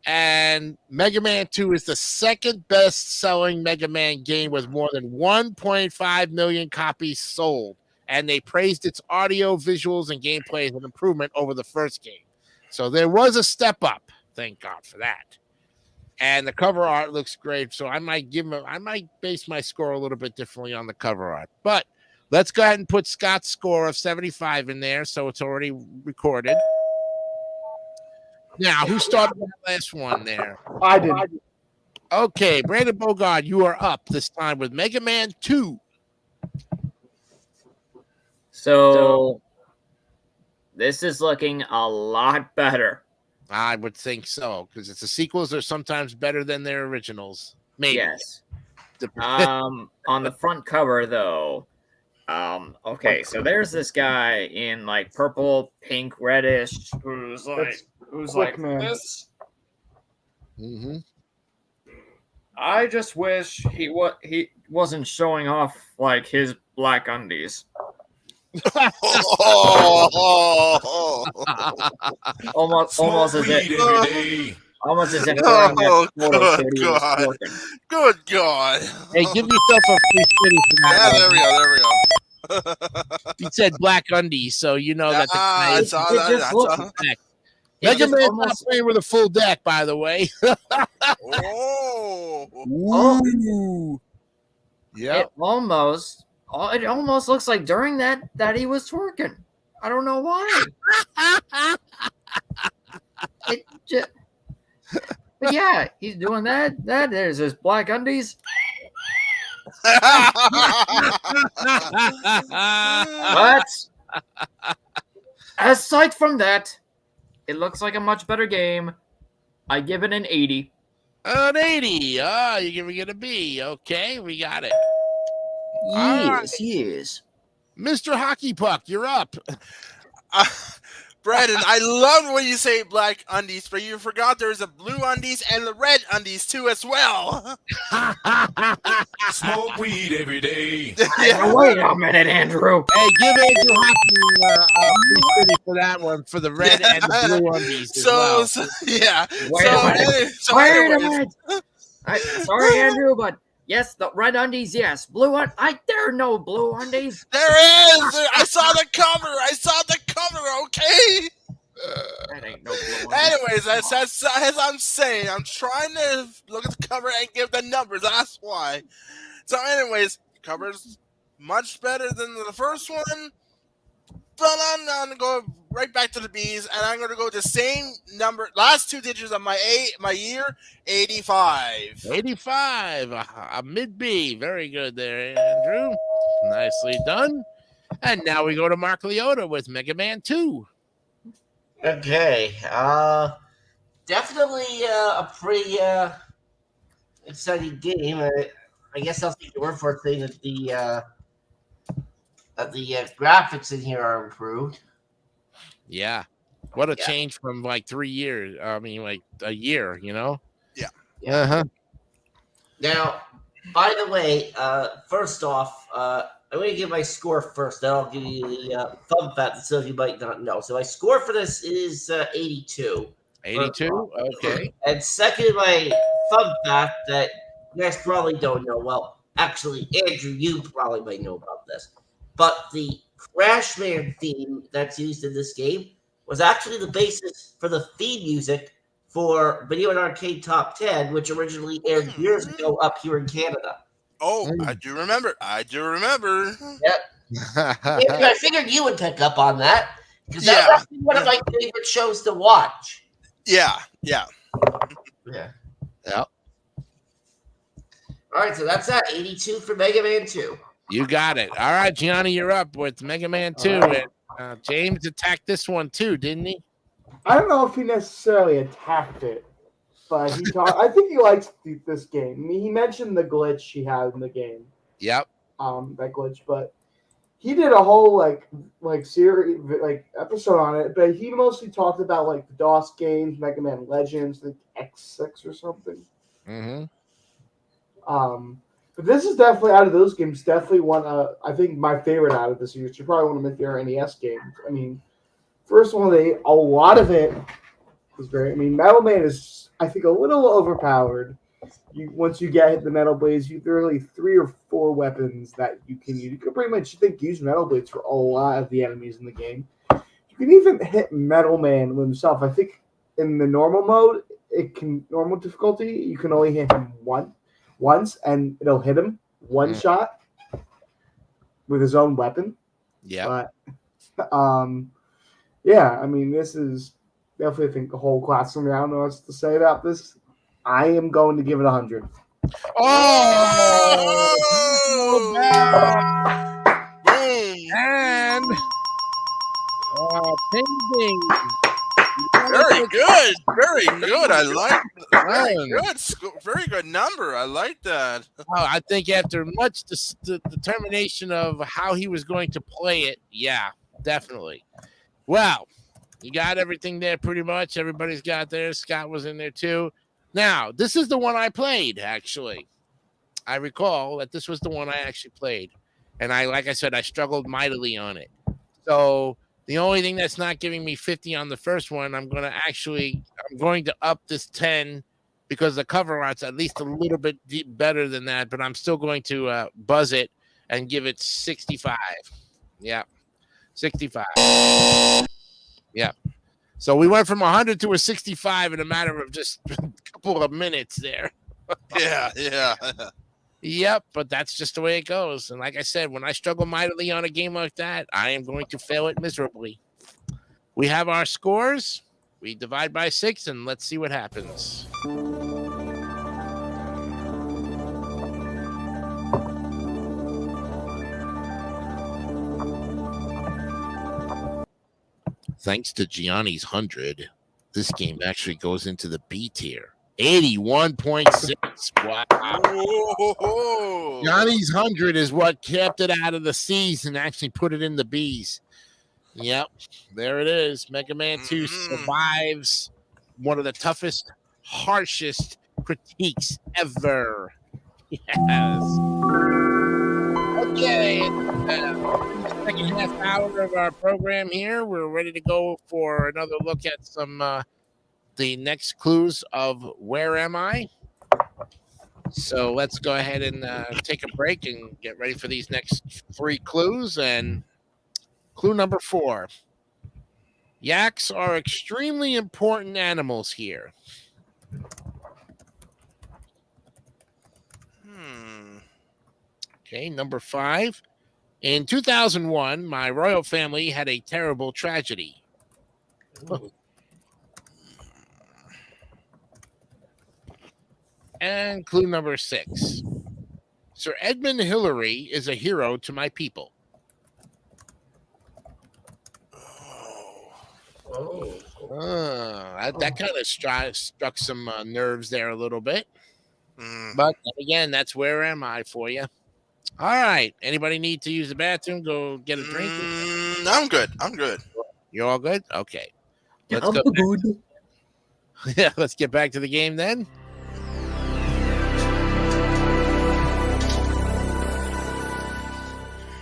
And Mega Man 2 is the second best-selling Mega Man game with more than 1.5 million copies sold. And they praised its audio, visuals, and gameplay as an improvement over the first game. So there was a step up. Thank God for that. And the cover art looks great. So I might base my score a little bit differently on the cover art. But let's go ahead and put Scott's score of 75 in there. So it's already recorded. Now, who started that last one there? I did. Okay, Brandon Bogard, you are up this time with Mega Man 2. So this is looking a lot better. I would think so, because it's the sequels are sometimes better than their originals. Maybe. Yes. On the front cover, though. Okay, so there's this guy in like purple, pink, reddish, who's like Quickman. this. Mm-hmm. I just wish he wasn't showing off like his black undies. Almost as Weed if every day. almost as if Oh, photo studio good was God. working. Good God. Hey, give yourself a free city for Yeah, that. there we go. There we go. He said black undies, so you know that the guy I is saw it that. just I looks- saw- back. It Mega just Man's not almost- playing with a full deck, by the way. Oh. Ooh. Yeah. It almost looks like during that he was twerking. I don't know why. But yeah, he's doing that. There's his black undies. But aside from that, it looks like a much better game. I give it an 80. An 80. Oh, you're giving it a B. Okay, we got it. All right. Yes. Mr. Hockey Puck, you're up. Brandon, I love when you say black undies, but you forgot there's a blue undies and the red undies too as well. Smoke weed every day. Yeah. Wait a minute, Andrew. Hey, give Andrew Hockey a free city for that one, for the red and the blue undies as well. Yeah. Wait a minute. Wait a anyways, minute. Sorry, Andrew, but yes, the red undies, yes. Blue there are no blue undies. there is. I saw the cover. Okay. That ain't no blue undies. Anyways, as I'm saying, I'm trying to look at the cover and give the numbers. That's why. So, anyways, cover's much better than the first one. But I'm gonna go right back to the B's, and I'm gonna go the same number, last two digits of my year, 85. 85, a mid B. Very good there, Andrew. Nicely done. And now we go to Mark Leota with Mega Man 2. Okay. Definitely a pretty exciting game. I guess I'll take your word for it, saying that the graphics in here are improved. Yeah. What a Yeah. change from like 3 years. I mean, like a year, you know? Yeah. Uh-huh. Now, by the way, first off, I'm going to give my score first. Then I'll give you the fun fact, so you might not know. So my score for this is 82. 82? Okay. And second, my fun fact that you guys probably don't know. Well, actually, Andrew, you probably might know about this. But the Crashman theme that's used in this game was actually the basis for the theme music for Video and Arcade Top 10, which originally aired years ago up here in Canada. Oh, I do remember. I figured you would pick up on that because that's Yeah. actually one of my favorite shows to watch. Yeah. Yeah. Yep. All right, so that's that. 82 for Mega Man 2. You got it. All right, Gianni, you're up with Mega Man 2. And James attacked this one too, didn't he? I don't know if he necessarily attacked it, but he talked. I think he likes this game. I mean, he mentioned the glitch he had in the game. Yep. That glitch, but he did a whole like series, like episode on it. But he mostly talked about like the DOS games, Mega Man Legends, like X6 or something. Mm-hmm. But this is definitely out of those games, definitely one. I think my favorite out of this year. It's probably one of my favorite NES games. I mean, first one, a lot of it was great. I mean, Metal Man is, I think, a little overpowered. Once you get the Metal Blades, there are really 3 or 4 weapons that you can use. You can pretty much use Metal Blades for a lot of the enemies in the game. You can even hit Metal Man himself. I think in the normal mode, normal difficulty, you can only hit him once, and it'll hit him one shot with his own weapon. Yeah. But, yeah, I mean, this is definitely, I think, the whole class from me. I don't know what else to say about this. I am going to give it 100. Oh! Boom! And pending. Very good. Very good. I like very Fine. good. Very good number. I like that. Oh, I think after much determination of how he was going to play it, yeah, definitely. Well, you got everything there pretty much. Everybody's got theirs. Scott was in there too. Now, this is the one I played, actually. I recall that this was the one I actually played. And like I said, I struggled mightily on it. So the only thing that's not giving me 50 on the first one, I'm going to up this 10 because the cover art's at least a little bit better than that, but I'm still going to buzz it and give it 65. Yeah. 65. Yeah. So we went from 100 to a 65 in a matter of just a couple of minutes there. Yeah. Yep, but that's just the way it goes. And like I said, when I struggle mightily on a game like that, I am going to fail it miserably. We have our scores. We divide by 6, and let's see what happens. Thanks to Gianni's 100, this game actually goes into the B tier. 81.6. Wow. Whoa. Johnny's 100 is what kept it out of the C's and actually put it in the B's. Yep, there it is. Mega Man 2 survives one of the toughest, harshest critiques ever. Yes. Okay, the second half hour of our program here. We're ready to go for another look at some the next clues of Where Am I? So let's go ahead and take a break and get ready for these next 3 clues. And clue number 4. Yaks are extremely important animals here. Okay, number 5. In 2001, my royal family had a terrible tragedy. And clue number 6. Sir Edmund Hillary is a hero to my people. That kind of struck some nerves there a little bit. But again, that's Where Am I for you. All right. Anybody need to use the bathroom? Go get a drink? I'm good. You're all good? Okay. Let's go. Yeah, let's get back to the game then.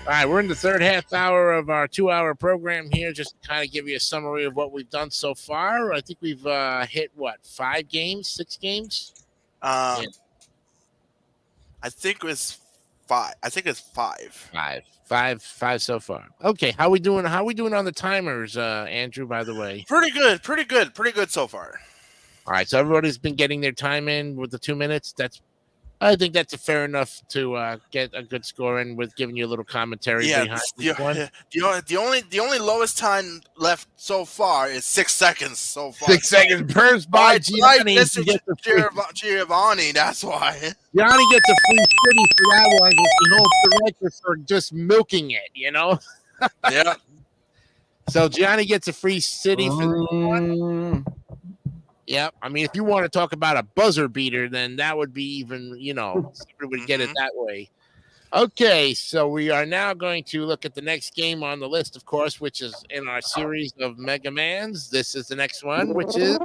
All right, we're in the third half hour of our 2-hour program here. Just to kind of give you a summary of what we've done so far. I think we've hit, 5 games, 6 games? Yeah. I think it was 5. Five so far. Okay, how we doing? How we doing on the timers, Andrew? By the way, pretty good so far. All right, so everybody's been getting their time in with the 2 minutes. I think that's fair enough to get a good score in with giving you a little commentary behind each one. The only lowest time left so far is 6 seconds so far. 6 seconds burst by Gianni. Giovanni, that's why. Gianni gets a free city for that one. He holds the record for just milking it, Yeah. So Gianni gets a free city for that one. Yeah, I mean, if you want to talk about a buzzer beater, then that would be even, somebody would get it that way. Okay, so we are now going to look at the next game on the list, of course, which is in our series of Mega Mans. This is the next one, which is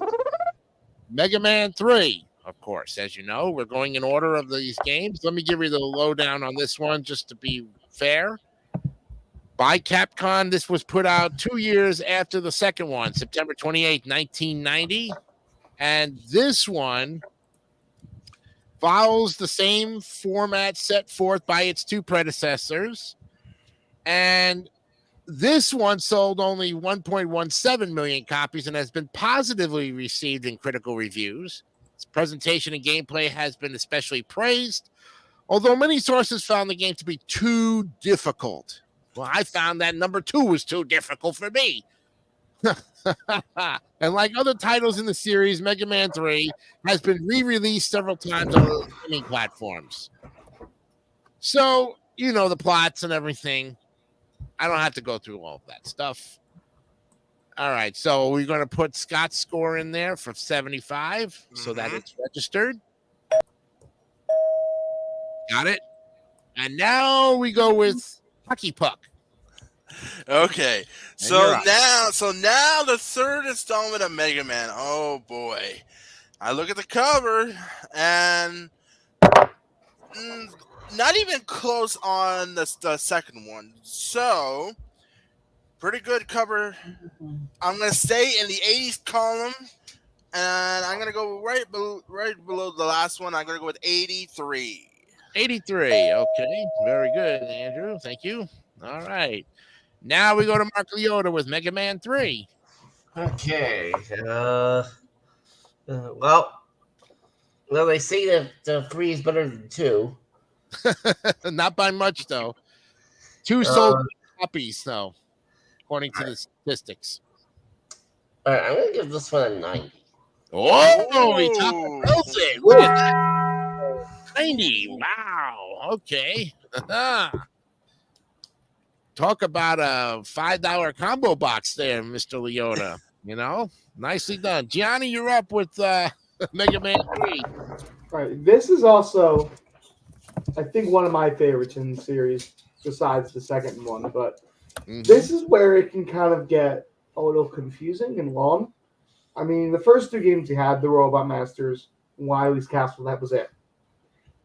Mega Man 3. of course. As you know, we're going in order of these games. Let me give you the lowdown on this one just to be fair. By Capcom, this was put out 2 years after the second one, September 28, 1990. And this one follows the same format set forth by its two predecessors. And this one sold only 1.17 million copies and has been positively received in critical reviews. Its presentation and gameplay has been especially praised, although many sources found the game to be too difficult. Well, I found that number 2 was too difficult for me. And like other titles in the series, Mega Man 3 has been re-released several times on other streaming platforms. So, you know the plots and everything. I don't have to go through all of that stuff. All right, so we're going to put Scott's score in there for 75 so that it's registered. Got it. And now we go with Hockey Puck. Okay, so now the third installment of Mega Man. Oh boy, I look at the cover and not even close on the second one. So pretty good cover. I'm gonna stay in the 80s column, and I'm gonna go right below the last one. I'm gonna go with 83. 83. Okay, very good, Andrew. Thank you. All right. Now we go to Mark Leota with Mega Man 3. Okay. Well, they say that the 3 is better than 2. Not by much, though. 2 sold copies, though, according to the statistics. All right, I'm going to give this one a 90. Oh, he topped it. Look at that. 90. Wow. Okay. Talk about a $5 combo box there, Mr. Leota. You know, nicely done. Gianni, you're up with Mega Man 3. All right, this is also, I think, one of my favorites in the series, besides the second one. But this is where it can kind of get a little confusing and long. I mean, the first 2 games you had, the Robot Masters, Wily's Castle, that was it.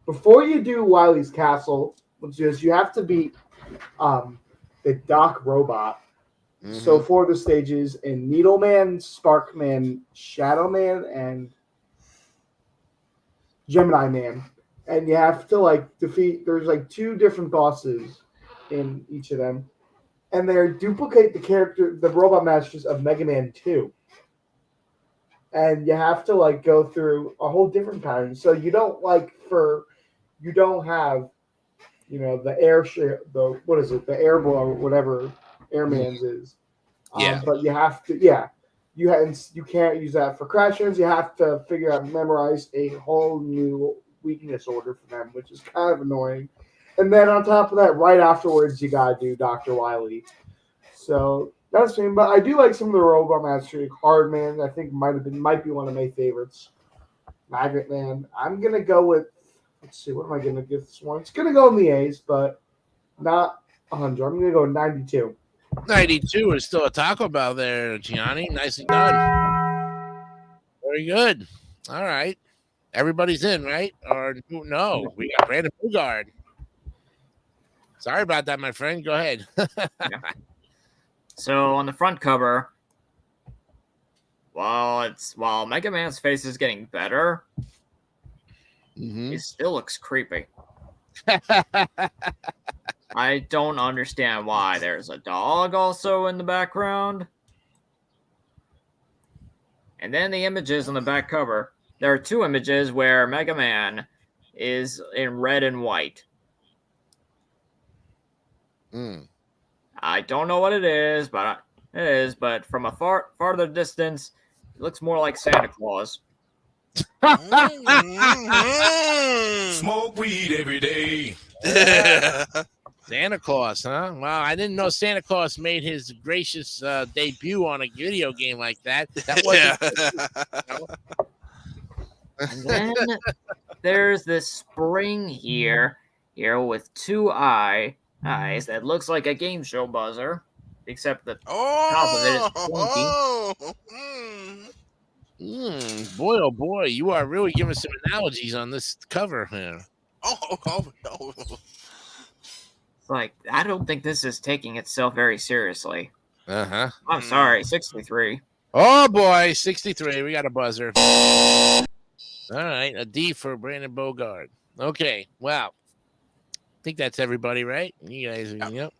Before you do Wily's Castle, which is you have to beat the Doc Robot. So 4 of the stages in Needleman, Sparkman, Shadow Man, and Gemini Man. And you have to defeat, there's 2 different bosses in each of them. And they duplicate the Robot Masters of Mega Man 2. And you have to go through a whole different pattern. So you don't you don't have, the airship, the airboy or whatever Airman's is. But you have to, you can't use that for crashers. You have to memorize a whole new weakness order for them, which is kind of annoying. And then on top of that, right afterwards, you gotta do Dr. Wily. So that's me. But I do like some of the Robot Master. Hardman, I think might be one of my favorites. Magnet Man. I'm gonna go with. Let's see, what am I gonna give this one? It's gonna go in the A's, but not 100. I'm gonna go 92. 92 is still a Taco Bell there, Gianni. Nicely done. Very good. All right. Everybody's in, right? Or no, we got Brandon Bugard. Sorry about that, my friend. Go ahead. So on the front cover, while Mega Man's face is getting better, he still looks creepy. I don't understand why. There's a dog also in the background. And then the images on the back cover. There are 2 images where Mega Man is in red and white. I don't know what it is, but from a farther distance, it looks more like Santa Claus. Smoke weed every day. Santa Claus, huh? Wow, I didn't know Santa Claus made his gracious debut on a video game like that. That wasn't. And then there's this spring here with 2 eyes that looks like a game show buzzer, except the top of it is pointy. Boy, oh boy, you are really giving some analogies on this cover here. Oh. It's like, I don't think this is taking itself very seriously. Uh-huh. I'm sorry, 63. Oh boy, 63. We got a buzzer. All right, a D for Brandon Bogard. Okay, wow. I think that's everybody, right? You guys, yep.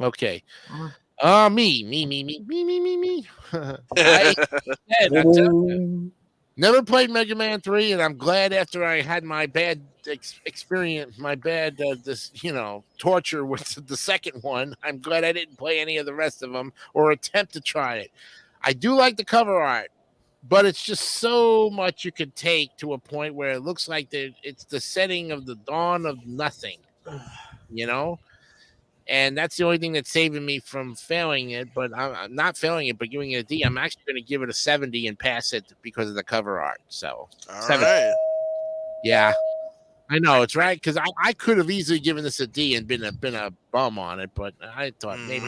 Okay. Me. I never played Mega Man 3, and I'm glad after I had my bad experience, my bad torture with the second one. I'm glad I didn't play any of the rest of them or attempt to try it. I do like the cover art, but it's just so much you could take to a point where it looks like it's the setting of the dawn of nothing, And that's the only thing that's saving me from failing it, but I'm not failing it, but giving it a D. I'm actually going to give it a 70 and pass it because of the cover art. So, All 70. right. Yeah, I know it's right because I could have easily given this a D and been a bum on it, but I thought maybe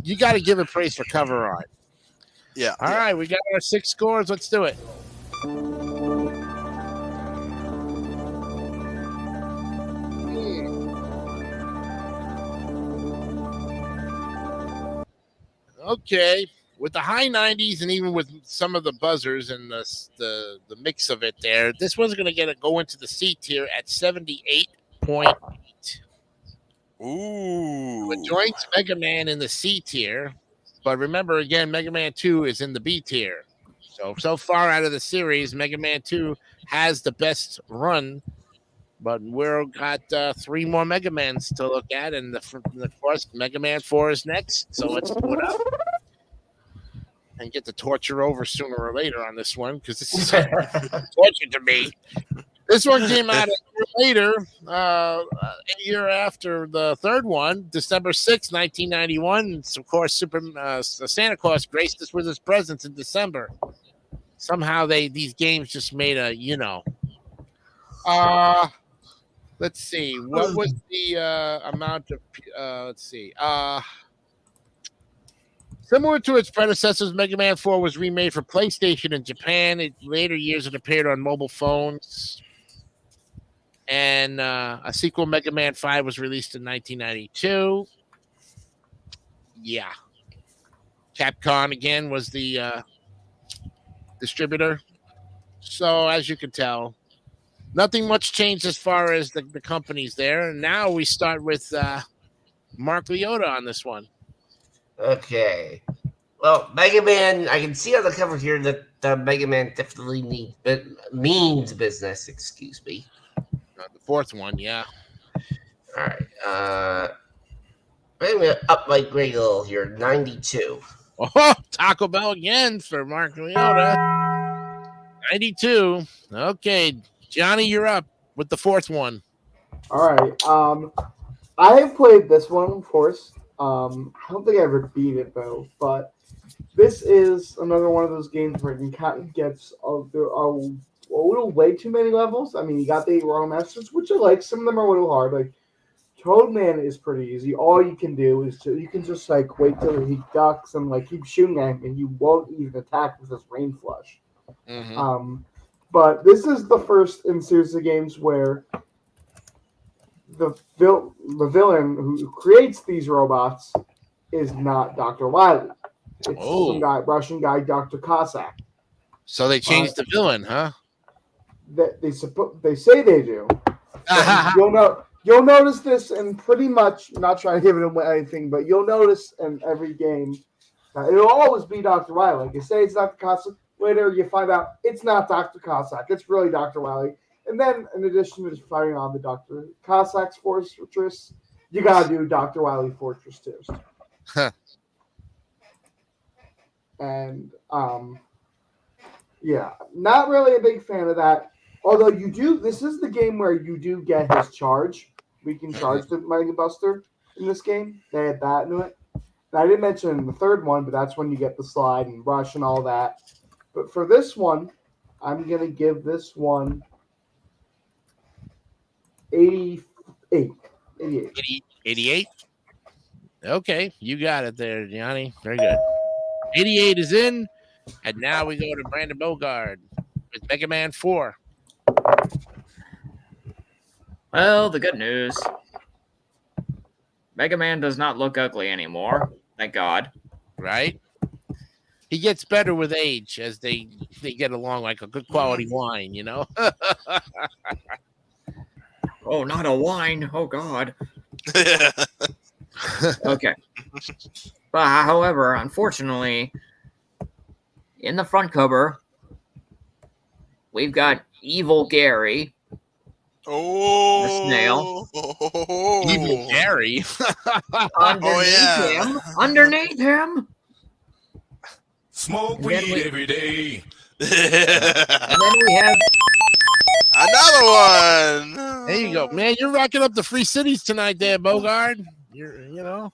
you got to give it praise for cover art. Yeah. All right, we got our 6 scores. Let's do it. Okay, with the high 90s and even with some of the buzzers and the mix of it there, this one's going to go into the C tier at 78.8. Ooh. It joins Mega Man in the C tier, but remember again, Mega Man 2 is in the B tier. So far out of the series, Mega Man 2 has the best run, but we've got 3 more Mega Mans to look at, and of course, Mega Man 4 is next. So let's do it up and get the torture over sooner or later on this one because this is torture to me. This one came out a year later, a year after the third one, December 6, 1991. It's, of course, Santa Claus graced us with his presence in December. Somehow these games just made a, let's see. What was the amount of, let's see. Similar to its predecessors, Mega Man 4 was remade for PlayStation in Japan. In later years, it appeared on mobile phones. And a sequel, Mega Man 5, was released in 1992. Yeah. Capcom, again, was the distributor. So, as you can tell, nothing much changed as far as the companies there. And now we start with Mark Leota on this one. Okay. Well, Mega Man, I can see on the cover here that Mega Man definitely means business. Excuse me. The fourth one, yeah. All right. I'm going to up my grade a little here. 92. Oh, Taco Bell again for Mark Leota. 92. Okay, Johnny, you're up with the fourth one. All right. I have played this one, of course. I don't think I ever beat it though, but this is another one of those games where you kind of gets a little way too many levels. I mean, you got the 8 Royal Masters, which I like. Some of them are a little hard. Like Toadman is pretty easy. All you can do is you can just like wait till he ducks and like keep shooting at him, and you won't even attack with his rain flush. Mm-hmm. But this is the first in series of games where the villain who creates these robots is not Dr. Wily. It's some Russian guy, Dr. Cossack. So they changed the villain, huh? They say they do. You'll notice this, and pretty much not trying to give it away anything, but you'll notice in every game that it'll always be Dr. Wily. Like you say it's Dr. Cossack, later you find out it's not Dr. Cossack. It's really Dr. Wily. And then, in addition to fighting on the Dr. Cossack's Fortress, you gotta do Dr. Wily Fortress too. And yeah, not really a big fan of that. Although this is the game where you do get his charge. We can charge the Mega Buster in this game. They had that in it. And I didn't mention the third one, but that's when you get the slide and rush and all that. But for this one, I'm gonna give this one 88. 88? Okay, you got it there, Johnny. Very good. 88 is in. And now we go to Brandon Bogard with Mega Man 4. Well, the good news. Mega Man does not look ugly anymore. Thank God. Right? He gets better with age as they get along like a good quality wine, you know? Oh, not a wine. Oh, God. Okay. But, however, unfortunately, in the front cover, we've got Evil Gary. Oh, The snail. Evil Gary. Underneath him. Smoke And then weed we- every day. And then we have Another one. There you go, man. You're rocking up the free cities tonight, there, Bogard. You know.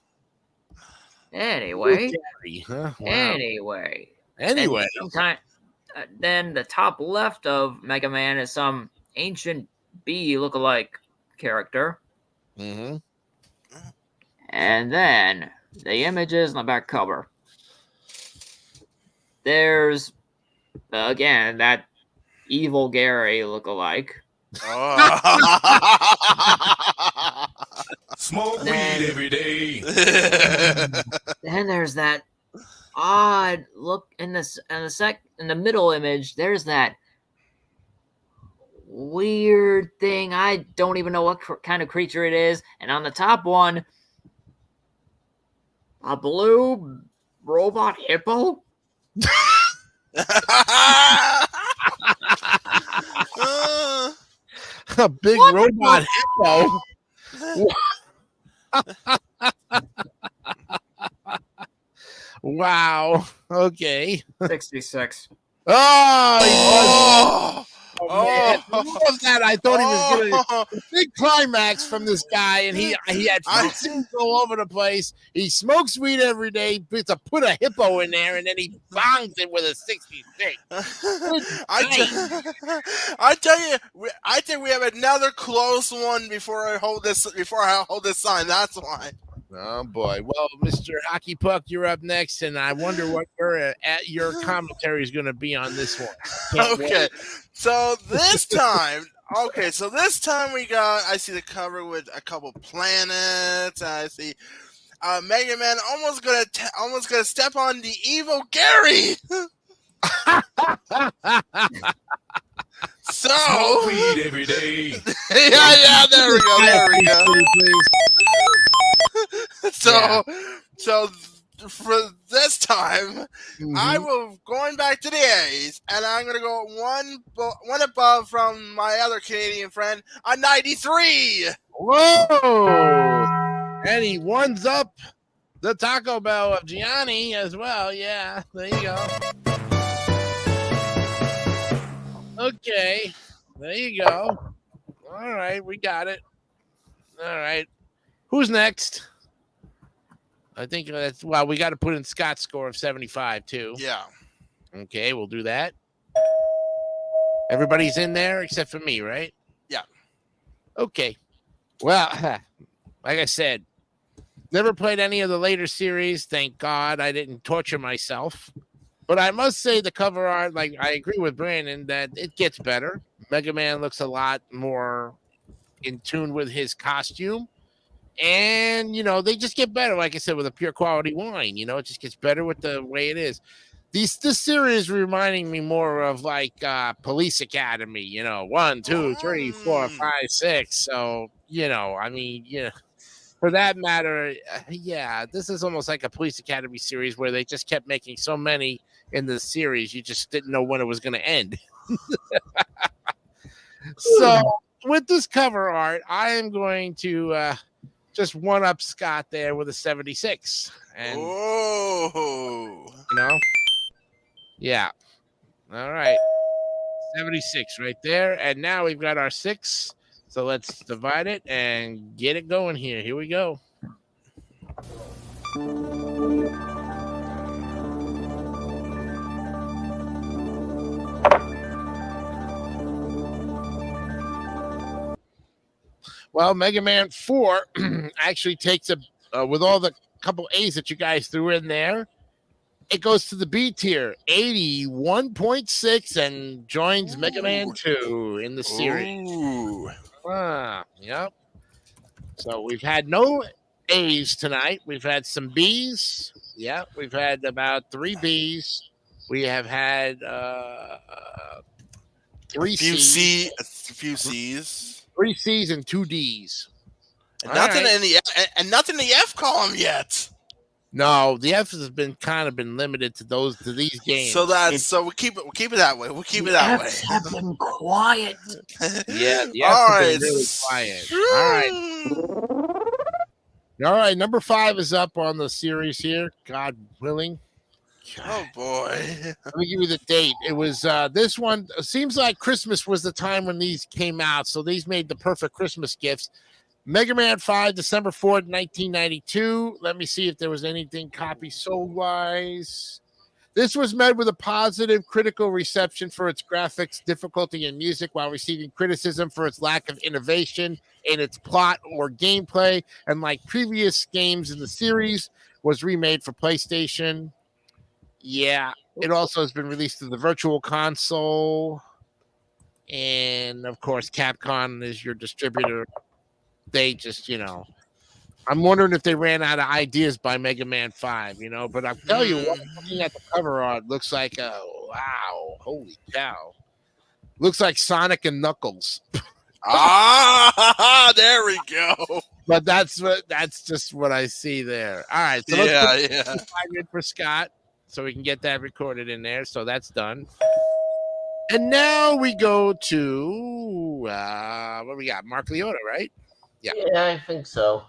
anyway. Gary, huh? Wow. Anyway. Anyway, And then the top left of Mega Man is some ancient bee lookalike character. mm-hmm. And then the images on the back cover. There's, again, that Evil Gary lookalike. Smoke Then- weed every day. Then there's that odd look in the middle image. There's that weird thing. I don't even know what kind of creature it is. And on the top one, a blue robot hippo. A big robot hippo. Wow. Okay. 66. Oh, he was. Oh, Oh, man. I love that. I thought he was going to oh. big climax from this guy, and he had scenes all over the place. He smokes weed every day, but to put a hippo in there, and then he bongs it with a 66. I tell you, I think we have another close one before I hold this sign. That's why. Oh boy! Well, Mr. Hockey Puck, you're up next, and I wonder what your commentary is going to be on this one. Can't Okay, wait. so this time, I see the cover with a couple planets. And I see Mega Man almost gonna step on the Evil Gary. Smoke So weed every day. yeah, there we go. Please. So for this time, I will going back to the A's, and I'm gonna go one above from my other Canadian friend, a 93. Whoa! And he ones up the Taco Bell of Gianni as well. Yeah, there you go. Okay, there you go. All right, we got it. All right, who's next? I think that's we got to put in Scott's score of 75 too. Yeah. Okay, we'll do that. Everybody's in there except for me, right? Yeah. Okay. Well, like I said, never played any of the later series. Thank God I didn't torture myself. But I must say the cover art, like I agree with Brandon that it gets better. Mega Man looks a lot more in tune with his costume. And, they just get better, like I said, with a pure quality wine. It just gets better with the way it is. This series reminding me more of like Police Academy, 1, 2, 3, 4, 5, 6. So, for that matter, this is almost like a Police Academy series where they just kept making so many in the series. You just didn't know when it was going to end. So with this cover art, I am going to just one up Scott there with a 76. And, yeah. All right. 76 right there. And now we've got our 6. So let's divide it and get it going here. Here we go. Well, Mega Man 4 actually takes with all the couple A's that you guys threw in there, it goes to the B tier, 81.6, and joins Mega Man 2 in the series. Ooh. Yep. So we've had no A's tonight. We've had some B's. Yeah, we've had about 3 B's. We have had 3 C's. A few C's. 3 C's and 2 D's. And All nothing right. in the F column yet. No, the F has been limited to these games. So we'll keep it that way. We'll keep it that way. Have been quiet. Yeah, the All F's have right. been really quiet. All right, number 5 is up on the series here. God willing. Oh boy. Let me give you the date. It was this one. It seems like Christmas was the time when these came out, so these made the perfect Christmas gifts. Mega Man 5, December 4th, 1992. Let me see if there was anything copy sold wise. This was met with a positive critical reception for its graphics, difficulty, and music, while receiving criticism for its lack of innovation in its plot or gameplay. And like previous games in the series, was remade for PlayStation. Yeah, it also has been released to the Virtual Console. And of course, Capcom is your distributor. They just, I'm wondering if they ran out of ideas by Mega Man 5, but I'll tell you what, looking at the cover art, looks like, wow, holy cow. Looks like Sonic and Knuckles. There we go. But that's just what I see there. All right, so let's put 5 in for Scott so we can get that recorded in there. So that's done. And now we go to, what we got? Mark Leota, right? Yeah, I think so.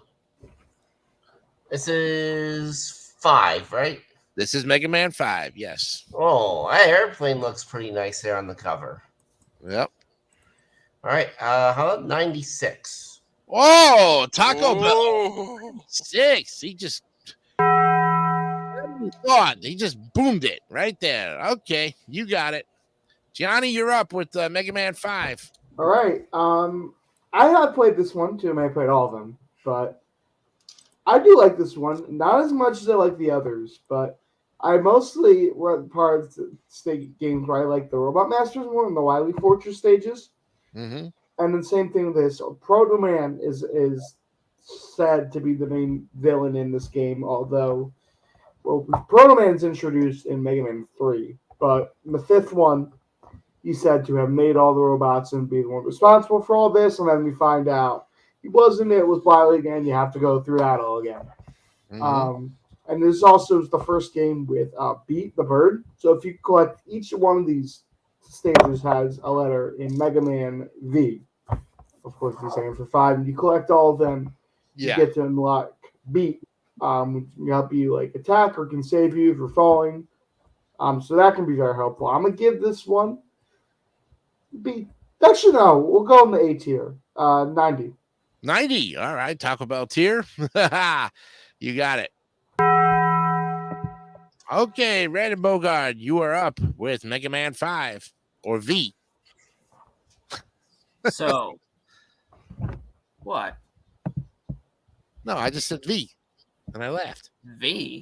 This is 5, right? This is Mega Man 5, yes. Oh, that airplane looks pretty nice there on the cover. Yep. All right, how about 96? Oh, Taco Bell Bell. 6. He just boomed it right there. Okay, you got it. Johnny, you're up with Mega Man 5. All right. I have played this one too, and I played all of them, but I do like this one. Not as much as I like the others, but I mostly were part of the state games where I like the Robot Masters one and the Wily Fortress stages. Mm-hmm. And then same thing with this. Proto Man is said to be the main villain in this game, although Proto Man's introduced in Mega Man 3, but in the 5th one, he's said to have made all the robots and be the one responsible for all this, and then we find out he wasn't. It was Wily again. You have to go through that all again. Mm-hmm. And this also is the first game with Beat the Bird. So if you collect each one of these stages has a letter in Mega Man V. Of course, the same for 5. And you collect all of them, you get to unlock Beat, which can help you like attack or can save you if you're falling. So that can be very helpful. I'm gonna give this one B. Actually, no, we'll go in the A tier. 90. 90. All right, Taco Bell tier. You got it. Okay, Red and Bogard, you are up with Mega Man 5 or V. So, what? No, I just said V, and I laughed. V?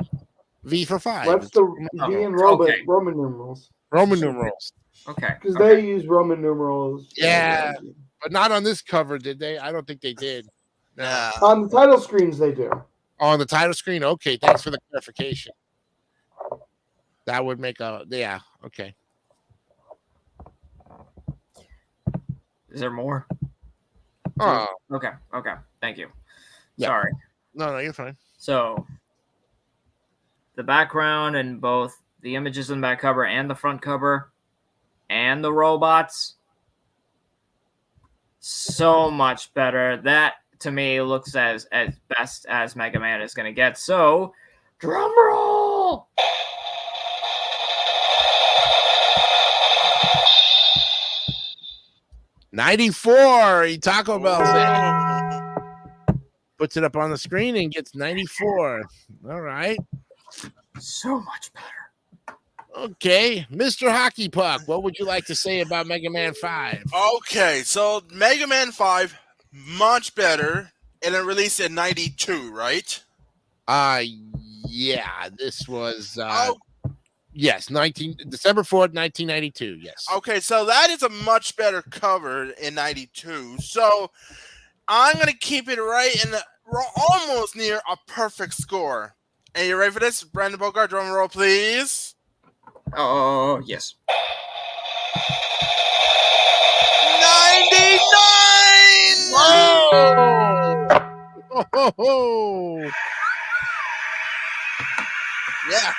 V for 5. What's the V in Roman numerals? Roman numerals. Okay. Because they use Roman numerals. Yeah, but not on this cover, did they? I don't think they did. Yeah. On the title screens, they do. On the title screen? Okay, thanks for the clarification. That would make okay. Is there more? Oh, Okay. Thank you. Yeah. Sorry. no, you're fine. So, the background and both the images in the back cover and the front cover and the robots, so much better. That, to me, looks as best as Mega Man is going to get. So, drum roll! $94. Taco Bell puts it up on the screen and gets 94. All right. So much better. Okay, Mr. Hockey Puck, what would you like to say about Mega Man 5? Okay, so Mega Man 5, much better, and it released in 92, right? Yeah, this was Yes, December 4th, 1992. Yes. Okay, so that is a much better cover in '92. So I'm gonna keep it right in the almost near a perfect score. And you ready for this, Brandon Bogart? Drum roll, please. Oh, yes. 99. Oh! Yeah.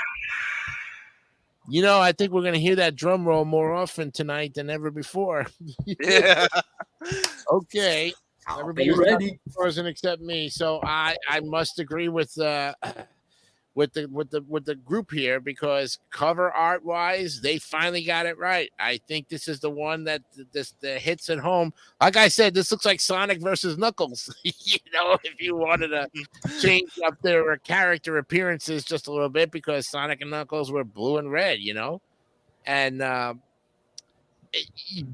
You know, I think we're going to hear that drum roll more often tonight than ever before. Yeah. Okay. I'll be Everybody's ready. person except me. So I must agree with the group here, because cover art wise, they finally got it right. I think this is the one that hits at home. Like I said, this looks like Sonic versus Knuckles. You know, if you wanted to change up their character appearances just a little bit, because Sonic and Knuckles were blue and red, you know, and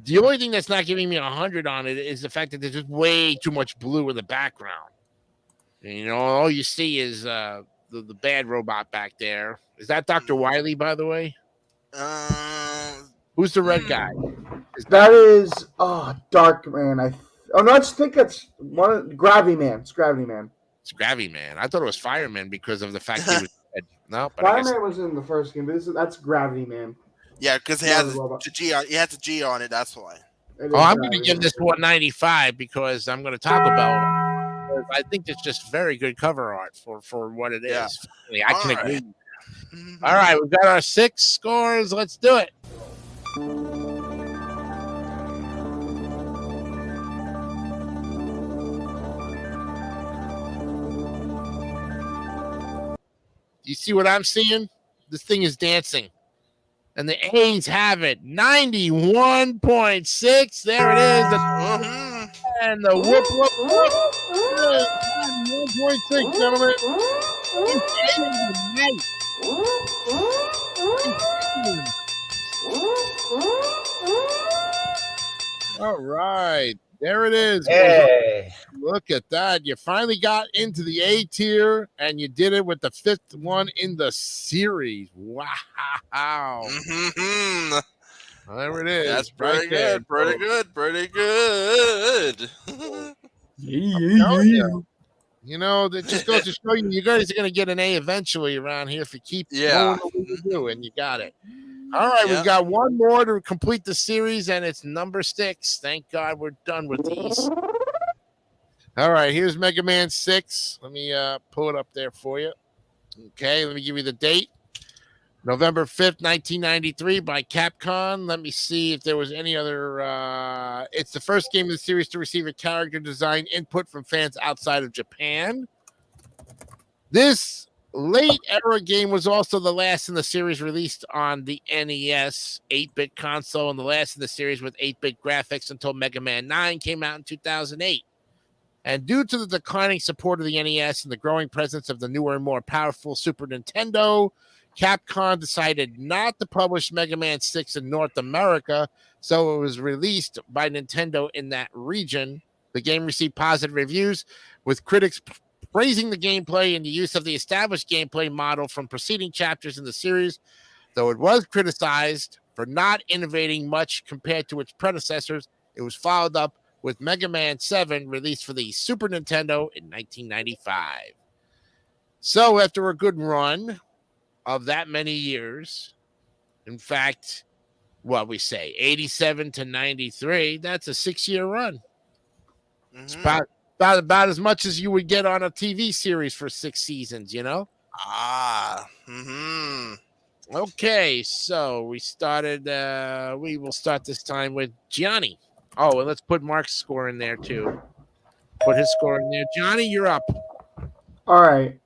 the only thing that's not giving me 100 on it is the fact that there's just way too much blue in the background. And, you know, all you see is the bad robot back there. Is that Dr. Wily, by the way? Who's the red guy? That is Dark Man. No, I just think that's Gravity Man. It's Gravity Man. It's Gravity Man. I thought it was Fireman because of the fact he was red. No, but Fireman was in the first game, but that's Gravity Man. Yeah, because he has the G on. He has a G on it. That's why. I'm going to give this 195 because I'm going to talk about. I think it's just very good cover art for what it is. I can agree. All right, we've got our 6 scores. Let's do it. You see what I'm seeing? This thing is dancing. And the A's have it. 91.6. There it is. And the whoop, whoop, whoop. 91.6, gentlemen. All right. There it is. Hey. Look at that. You finally got into the A tier, and you did it with the 5th one in the series. Wow. Mm-hmm. There it is. That's pretty right there. good. Pretty good. Pretty good. You know, that just goes to show you, you guys are going to get an A eventually around here if you keep doing what you do, and you got it. All right, we've got one more to complete the series, and it's number 6. Thank God we're done with these. All right, here's Mega Man 6. Let me pull it up there for you. Okay, let me give you the date. November 5th, 1993 by Capcom. Let me see if there was any other. It's the first game of the series to receive a character design input from fans outside of Japan. This late era game was also the last in the series released on the NES 8-bit console, and the last in the series with 8-bit graphics until Mega Man 9 came out in 2008. And due to the declining support of the NES and the growing presence of the newer and more powerful Super Nintendo, Capcom decided not to publish Mega Man 6 in North America, so it was released by Nintendo in that region. The game received positive reviews, with critics praising the gameplay and the use of the established gameplay model from preceding chapters in the series, though it was criticized for not innovating much compared to its predecessors. It was followed up with Mega Man 7, released for the Super Nintendo in 1995. So after a good run of that many years, in fact, what we say, 87 to 93, that's a 6-year run. Mm-hmm. It's about as much as you would get on a TV series for 6 seasons, you know? Okay, so we will start this time with Gianni. Oh, and let's put Mark's score in there too. Put his score in there. Johnny, you're up. All right.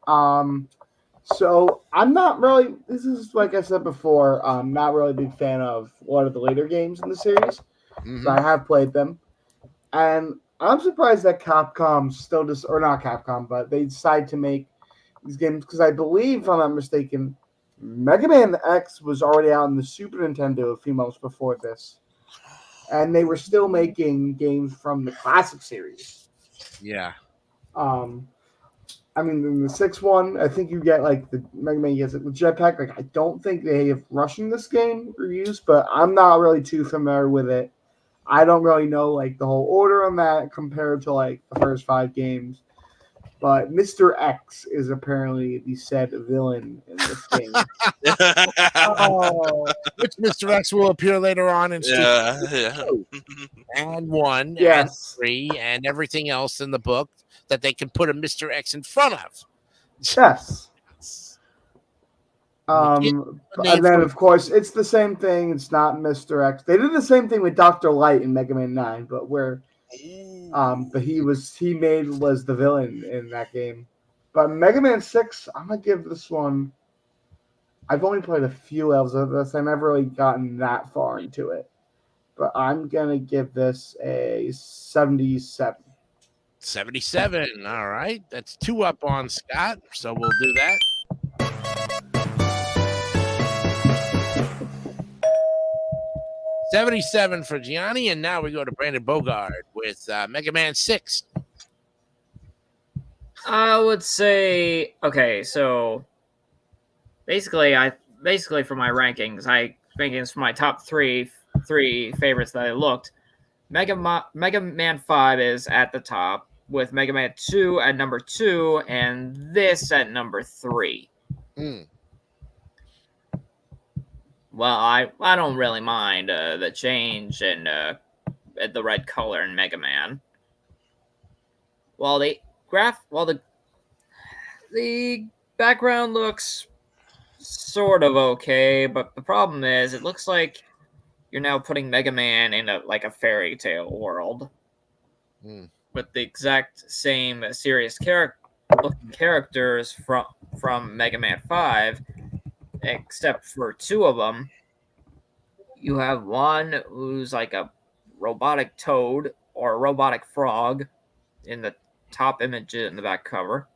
So I'm not really. This is like I said before. I'm not really a big fan of a lot of the later games in the series. Mm-hmm. So I have played them, and I'm surprised that Capcom still or not Capcom, but they decide to make these games, because I believe, if I'm not mistaken, Mega Man X was already out on the Super Nintendo a few months before this. And they were still making games from the classic series. Yeah. And I mean, in the 6th one, I think you get like the Mega Man gets like, the jetpack. Like, I don't think they have rushing this game reviews, but I'm not really too familiar with it. I don't really know like the whole order on that compared to like the first 5 games. But Mr. X is apparently the said villain in this game. Oh, which Mr. X will appear later on in Street yeah. 2 and 1 and Yes. 3 and everything else in the book that they can put a Mr. X in front of. Yes. name And then for- of course it's the same thing. It's not Mr. X. They did the same thing with Dr. Light in Mega Man 9, but where but he was the villain in that game. But Mega Man 6, I'm gonna give this one. I've only played a few levels of this. I never really gotten that far into it. But I'm gonna give this a 77. 77. All right. That's 2 up on Scott. So we'll do that. $77 for Gianni, and now we go to Brandon Bogard with Mega Man 6. I would say okay. So basically, for my rankings for my top three favorites that I looked. Mega Man 5 is at the top, with Mega Man 2 at number 2, and this at number 3. Mm. Well, I don't really mind the change in the red color in Mega Man. While the background looks sort of okay, but the problem is it looks like you're now putting Mega Man in a fairy tale world with the exact same serious characters from Mega Man 5, except for 2 of them. You have one who's like a robotic toad or a robotic frog in the top image in the back cover.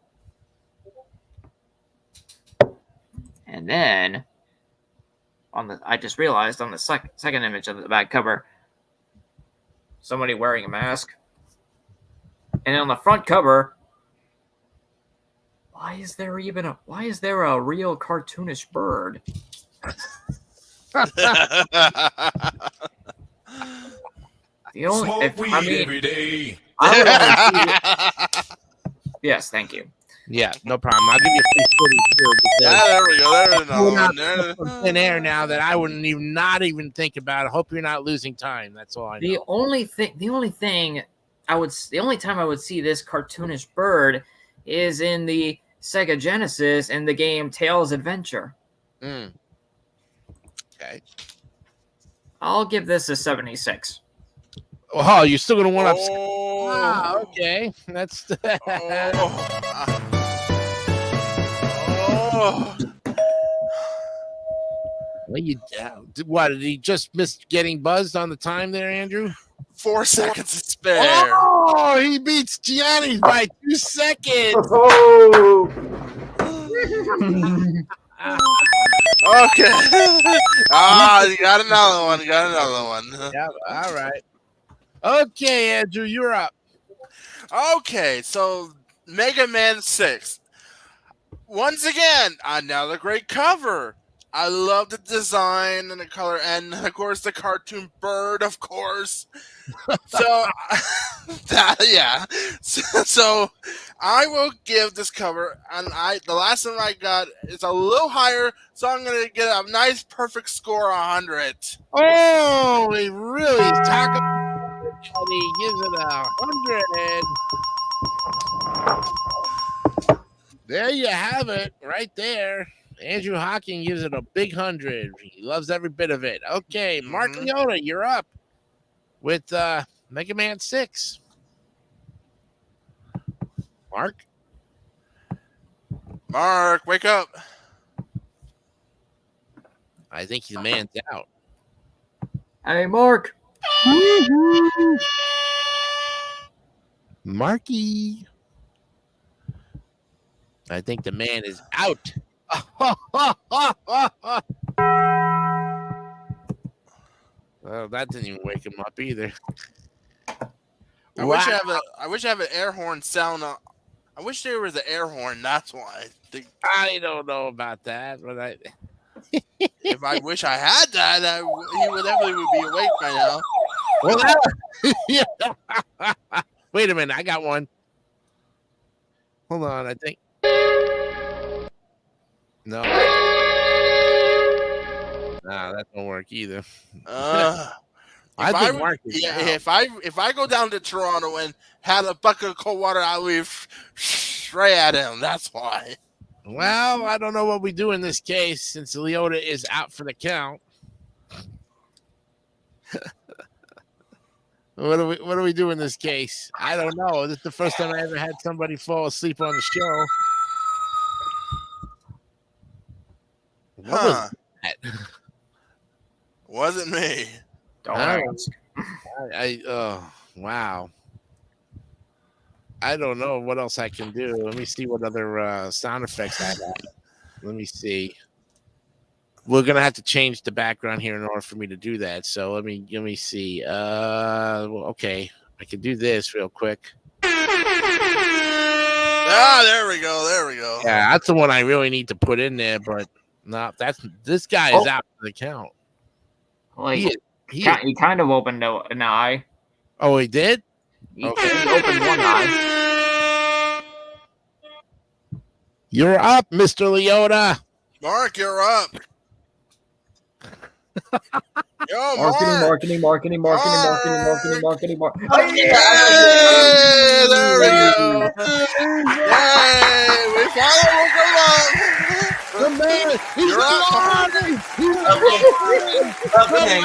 And then I just realized on the second image of the back cover, somebody wearing a mask. And on the front cover, why is there a real cartoonish bird? The only, Smoke if, weed I mean, every day. I would only see yes, thank you. Yeah, no problem. I'll give you free footage too. Yeah, there we go. There's another We're not one. There. from thin air now that I wouldn't not even think about. I hope you're not losing time. That's all I know. The only time I would see this cartoonish bird is in the Sega Genesis in the game Tails Adventure. Mm. Okay. I'll give this a 76. Oh, you're still gonna one up. Oh. Ah, okay. That's Oh. well, what did he just miss getting buzzed on the time there, Andrew? 4 seconds to spare. Oh, he beats Gianni by 2 seconds. Oh, Okay. You got another one. Yeah, all right. Okay, Andrew, you're up. Okay, so Mega Man 6. Once again, another great cover. I love the design and the color, and of course the cartoon bird, of course. So, So I will give this cover, and the last one I got is a little higher, so I'm gonna get a nice perfect score, 100. Oh, he really is talking. And he gives it 100. There you have it, right there. Andrew Hawking gives it a big 100. He loves every bit of it. Okay, Mark Leota, you're up with Mega Man 6. Mark, wake up. I think the man's out. Hey, Mark. Marky. I think the man is out. Well, that didn't even wake him up either. I wish I have an air horn sound I wish there was an air horn. That's why. I don't know about that, but If I wish I had that, he would definitely be awake by now. well, yeah. Wait a minute, I got one. Hold on, I think. No. Nah, that don't work either. I've been marking. If I go down to Toronto and had a bucket of cold water, I would straight at him. That's why. Well, I don't know what we do in this case since Leota is out for the count. What do we do in this case? I don't know. This is the first time I ever had somebody fall asleep on the show. What was that? Wasn't me. Don't ask. Wow. I don't know what else I can do. Let me see what other sound effects I have. Let me see. We're gonna have to change the background here in order for me to do that. So let me see. Okay, I can do this real quick. Ah, there we go. There we go. Yeah, that's the one I really need to put in there. But no, this guy is out for the count. Like He kind of opened an eye. Oh, he did. He opened one eye. You're up, Mr. Leota. Mark, you're up. Yo, Marketing. Oh, yeah, there we go. Yay, we finally woke up. The man, he's You're up. Okay.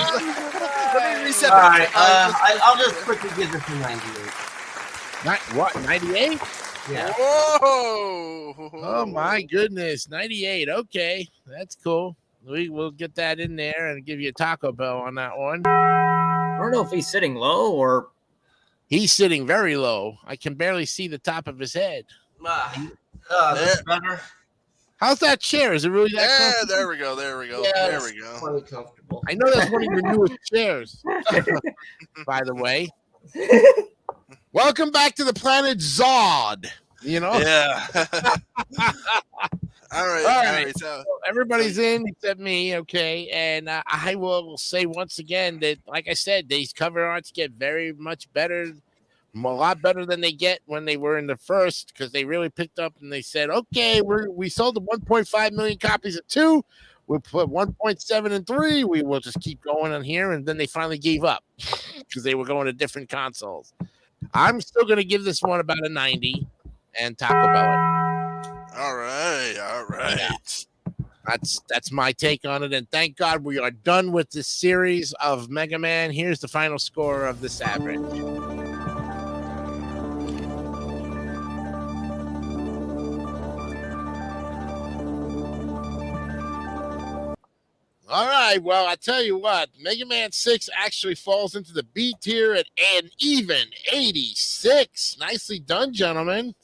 Let me reset. All right. I'll just quickly give this a 98. What? 98? Yeah. Whoa. Oh my goodness, 98. Okay, that's cool. We'll get that in there and give you a Taco Bell on that one. I don't know if he's sitting low or He's sitting very low. I can barely see the top of his head. That's better. How's that chair? Is it really that Yeah, comfortable? there we go. There we go. Yeah, There we go. Quite comfortable. I know that's one of your newest chairs, by the way. Welcome back to the planet Zod. You know? Yeah. All right. So everybody's in except me, okay? And I will say once again that, like I said, these cover arts get very much better, a lot better than they get when they were in the first, because they really picked up and they said, okay, we sold the 1.5 million copies of 2. We'll put 1.7 and 3. We will just keep going on here. And then they finally gave up because they were going to different consoles. I'm still going to give this one about a 90 and Taco Bell it. all right. Yeah. That's my take on it. And thank God we are done with this series of Mega Man. Here's the final score of this average. All right. Well, I tell you what, Mega Man 6 actually falls into the B tier at an even 86. Nicely done, gentlemen.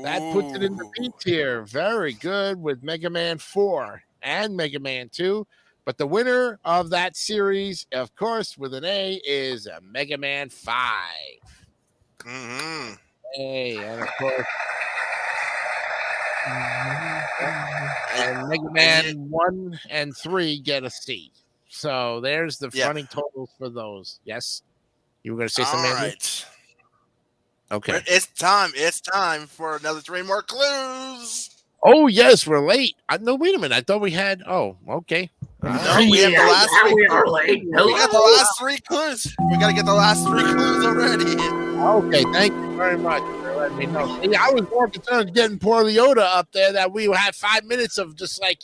That puts it in the B tier. Very good with Mega Man 4 and Mega Man 2. But the winner of that series, of course, with an A, is Mega Man 5. Mm-hmm. Hey, and of course, and Mega Man 1 and 3 get a C. So there's the running totals for those. Yes? You were going to say something? All right. Okay. It's time. It's time for another 3 more clues. Oh, yes, we're late. No, wait a minute. I thought we had. Oh, okay. No, we have the last 3. we are late. We got the last 3 clues. We got to get the last 3 clues already. Okay, thank you very much for letting me know. See, I was more concerned getting poor Leota up there that we had 5 minutes of just like,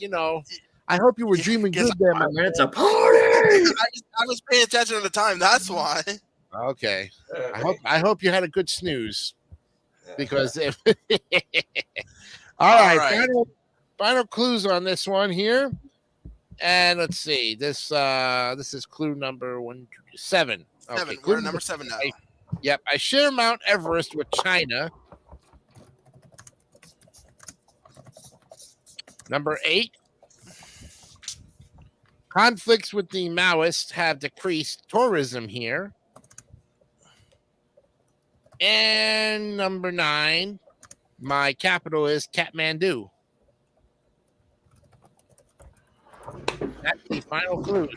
I hope you were dreaming good there, my 5 minutes man. of party. I was paying attention at the time. That's why. Okay. I hope you had a good snooze. Because if all right. Final clues on this one here. And let's see. This is clue number 7. Okay, 7. clue We're at number 7 now. Yep. I share Mount Everest with China. Number 8. Conflicts with the Maoists have decreased tourism here. And number 9. My capital is Kathmandu. That's the final clue.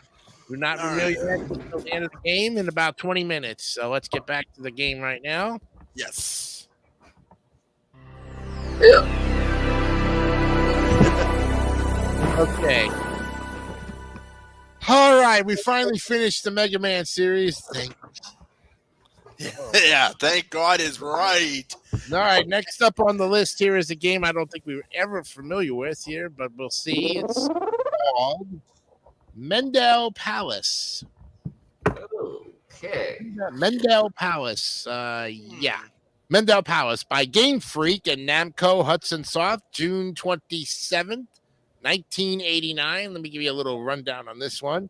Do not All reveal right. your answer until the end of the game in about 20 minutes. So let's get back to the game right now. Yes. Okay. All right, we finally finished the Mega Man series. Yeah, thank God is right. All right, next up on the list here is a game I don't think we were ever familiar with here, but we'll see. It's called Mendel Palace. Okay. Mendel Palace. Yeah. Mendel Palace by Game Freak and Namco Hudson Soft, June 27th, 1989. Let me give you a little rundown on this one.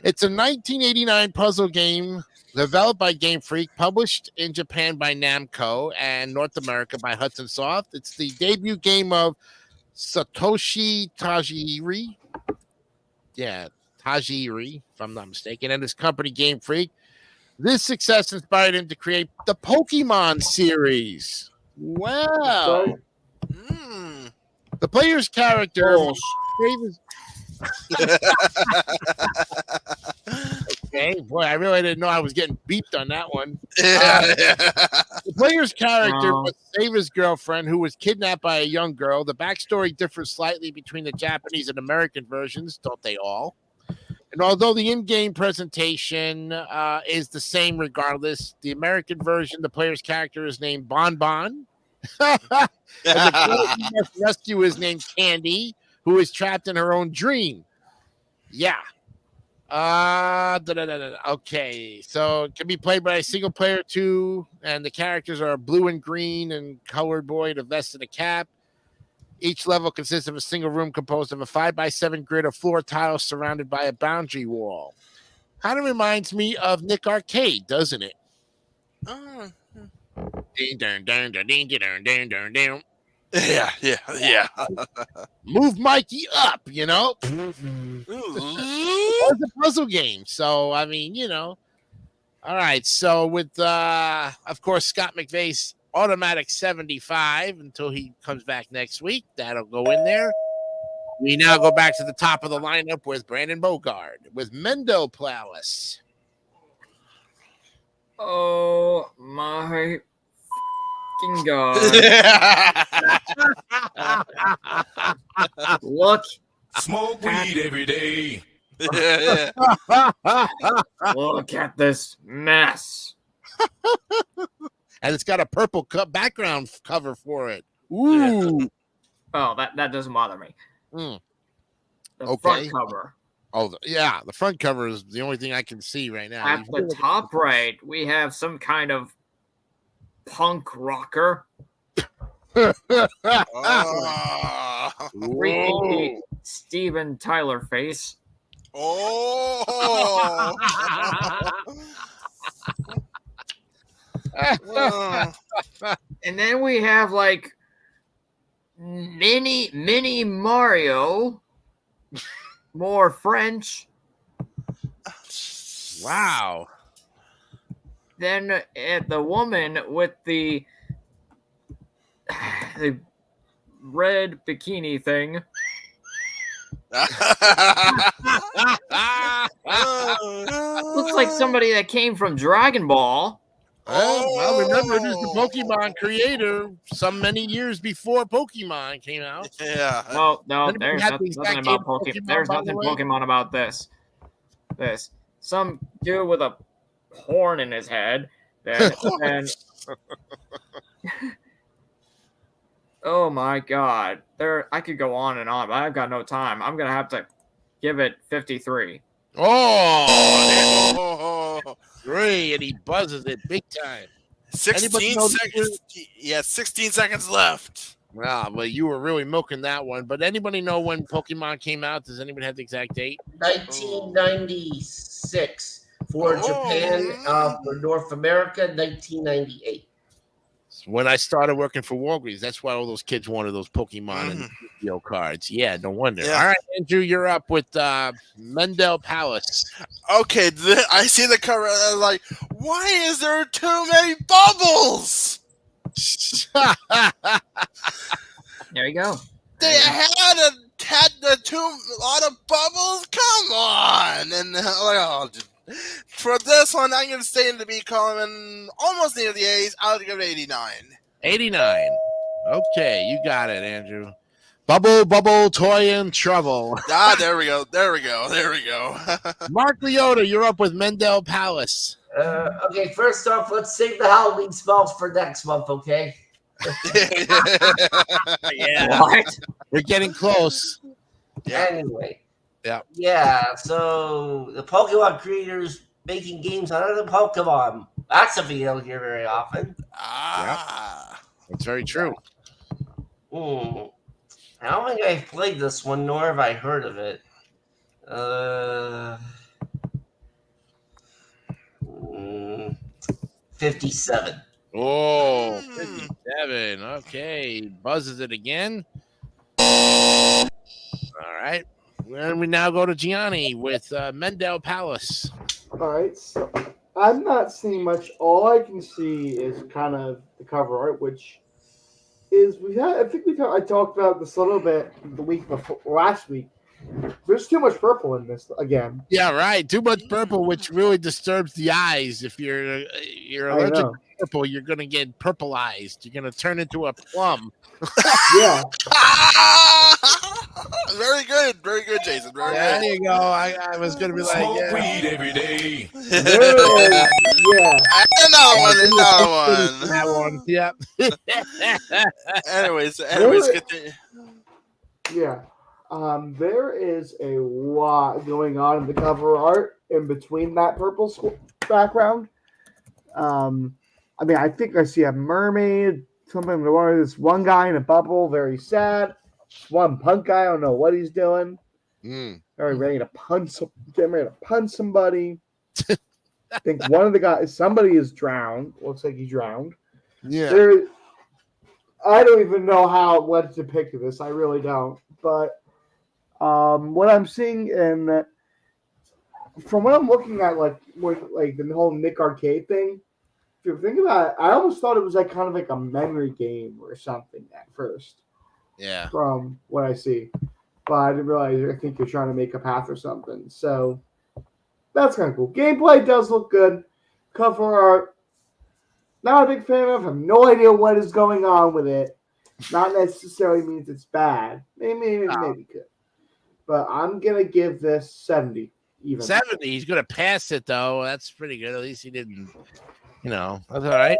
It's a 1989 puzzle game developed by Game Freak, published in Japan by Namco and North America by Hudson Soft. It's the debut game of Satoshi Tajiri. Yeah, Tajiri, if I'm not mistaken, and his company Game Freak. This success inspired him to create the Pokemon series. Wow. Mm. The player's character. Okay, boy, I really didn't know I was getting beeped on that one. The player's character must save his girlfriend, who was kidnapped by a young girl. The backstory differs slightly between the Japanese and American versions, don't they all? And although the in-game presentation is the same regardless, the American version, the player's character is named Bon Bon. And the girl he must rescue is named Candy, who is trapped in her own dream. Yeah. Okay, so it can be played by a single player too, and the characters are blue and green and colored boy, a vest and a cap. Each level consists of a single room composed of a 5x7 grid of floor tiles surrounded by a boundary wall. Kind of reminds me of Nick Arcade, doesn't it? Oh. Ding, dun, dun, dun, ding, dun, dun, dun, dun. Yeah. Move Mikey up, you know? It's a puzzle game. So, I mean, you know. All right. So, with, of course, Scott McVeigh's automatic 75 until he comes back next week, that'll go in there. We now go back to the top of the lineup with Brandon Bogard with Mendel Palace. Oh, my fucking God. Look. Smoke weed every day. Look at this mess. And it's got a purple background cover for it. Ooh. Yeah. Oh, that doesn't bother me. Mm. The front cover. Oh, yeah. The front cover is the only thing I can see right now. At the top right, we have some kind of punk rocker. Freaky Steven Tyler face. Oh. And then we have like mini Mario, more French. Wow. Then the woman with the red bikini thing. Looks like somebody that came from Dragon Ball. Well, remember, it is the Pokemon creator some many years before Pokemon came out. Yeah. No, Anybody there's have the nothing exact about game of Pokemon. Pokemon, There's by the nothing way? Pokemon about this. Some dude with a horn in his head. And oh my God, I could go on and on, but I've got no time. I'm gonna have to give it 53. Oh, great! And he buzzes it big time. 16 seconds. Yeah, 16 seconds left. Wow, well, you were really milking that one. But anybody know when Pokemon came out? Does anybody have the exact date? 1996 for Japan. For North America, 1998. When I started working for Walgreens, that's why all those kids wanted those Pokemon and Yu-Gi-Oh cards. Yeah, no wonder. Yeah. All right, Andrew, you're up with Mendel Palace. Okay, I see the cover. And I'm like, why is there too many bubbles? There you go. They had a lot of bubbles. Come on, and for this one, I'm gonna stay in the B column, almost near the A's. I'll give it 89. 89. Okay, you got it, Andrew. Bubble, toy and trouble. There we go. Mark Leota, you're up with Mendel Palace. Okay, first off, let's save the Halloween smells for next month, okay? Yeah. What? We're getting close. Yeah. Anyway. Yeah. Yeah, so the Pokemon creators making games on other Pokemon. That's something you don't hear very often. That's very true. I don't think I've played this one, nor have I heard of it. 57. Oh, 57. Okay. Buzzes it again. All right. And we now go to Gianni with Mendel Palace. All right, so I'm not seeing much. All I can see is kind of the cover art, which is I talked about this a little bit the week before, last week. There's too much purple in this again. Yeah, right. Too much purple, which really disturbs the eyes. If you're allergic to purple, you're gonna get purpleized. You're gonna turn into a plum. Yeah. Very good, Jason. Very good. There you go. I was gonna be like, Smoke weed every day. Yeah. Another one. that one. Yep. Anyways, continue. Yeah. There is a lot going on in the cover art in between that purple background. I mean, I think I see a mermaid, something. This one guy in a bubble, very sad. One punk guy, I don't know what he's doing. Very ready to punch. Getting ready to punch somebody. I think one of the guys, somebody is drowned. Looks like he's drowned. Yeah. I don't even know what to depict of this. I really don't. But what I'm seeing and from what I'm looking at, like the whole Nick Arcade thing. If you think about it, I almost thought it was like kind of like a memory game or something at first. Yeah. From what I see, but I didn't realize. I think you're trying to make a path or something. So that's kind of cool. Gameplay does look good. Cover art, not a big fan of. I have no idea what is going on with it. Not necessarily means it's bad. Maybe good. But I'm gonna give this 70. Even 70. He's gonna pass it though. That's pretty good. At least he didn't. That's all right.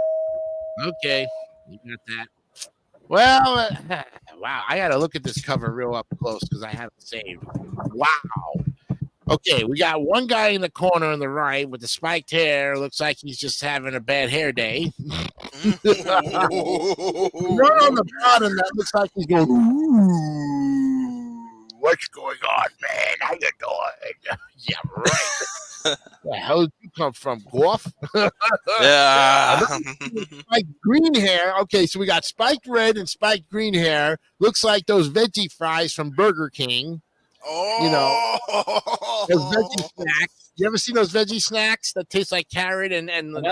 Okay, you got that. Well, wow. I got to look at this cover real up close because I have it saved. Wow. Okay, we got one guy in the corner on the right with the spiked hair. Looks like he's just having a bad hair day. Right on the bottom, that looks like he's going, ooh, what's going on, man? How you doing? Yeah, right. Where the hell did you come from, Goff? Yeah. Spiked green hair. Okay, so we got spiked red and spiked green hair. Looks like those veggie fries from Burger King. Oh, those veggie snacks. You ever seen those veggie snacks that taste like carrot and apple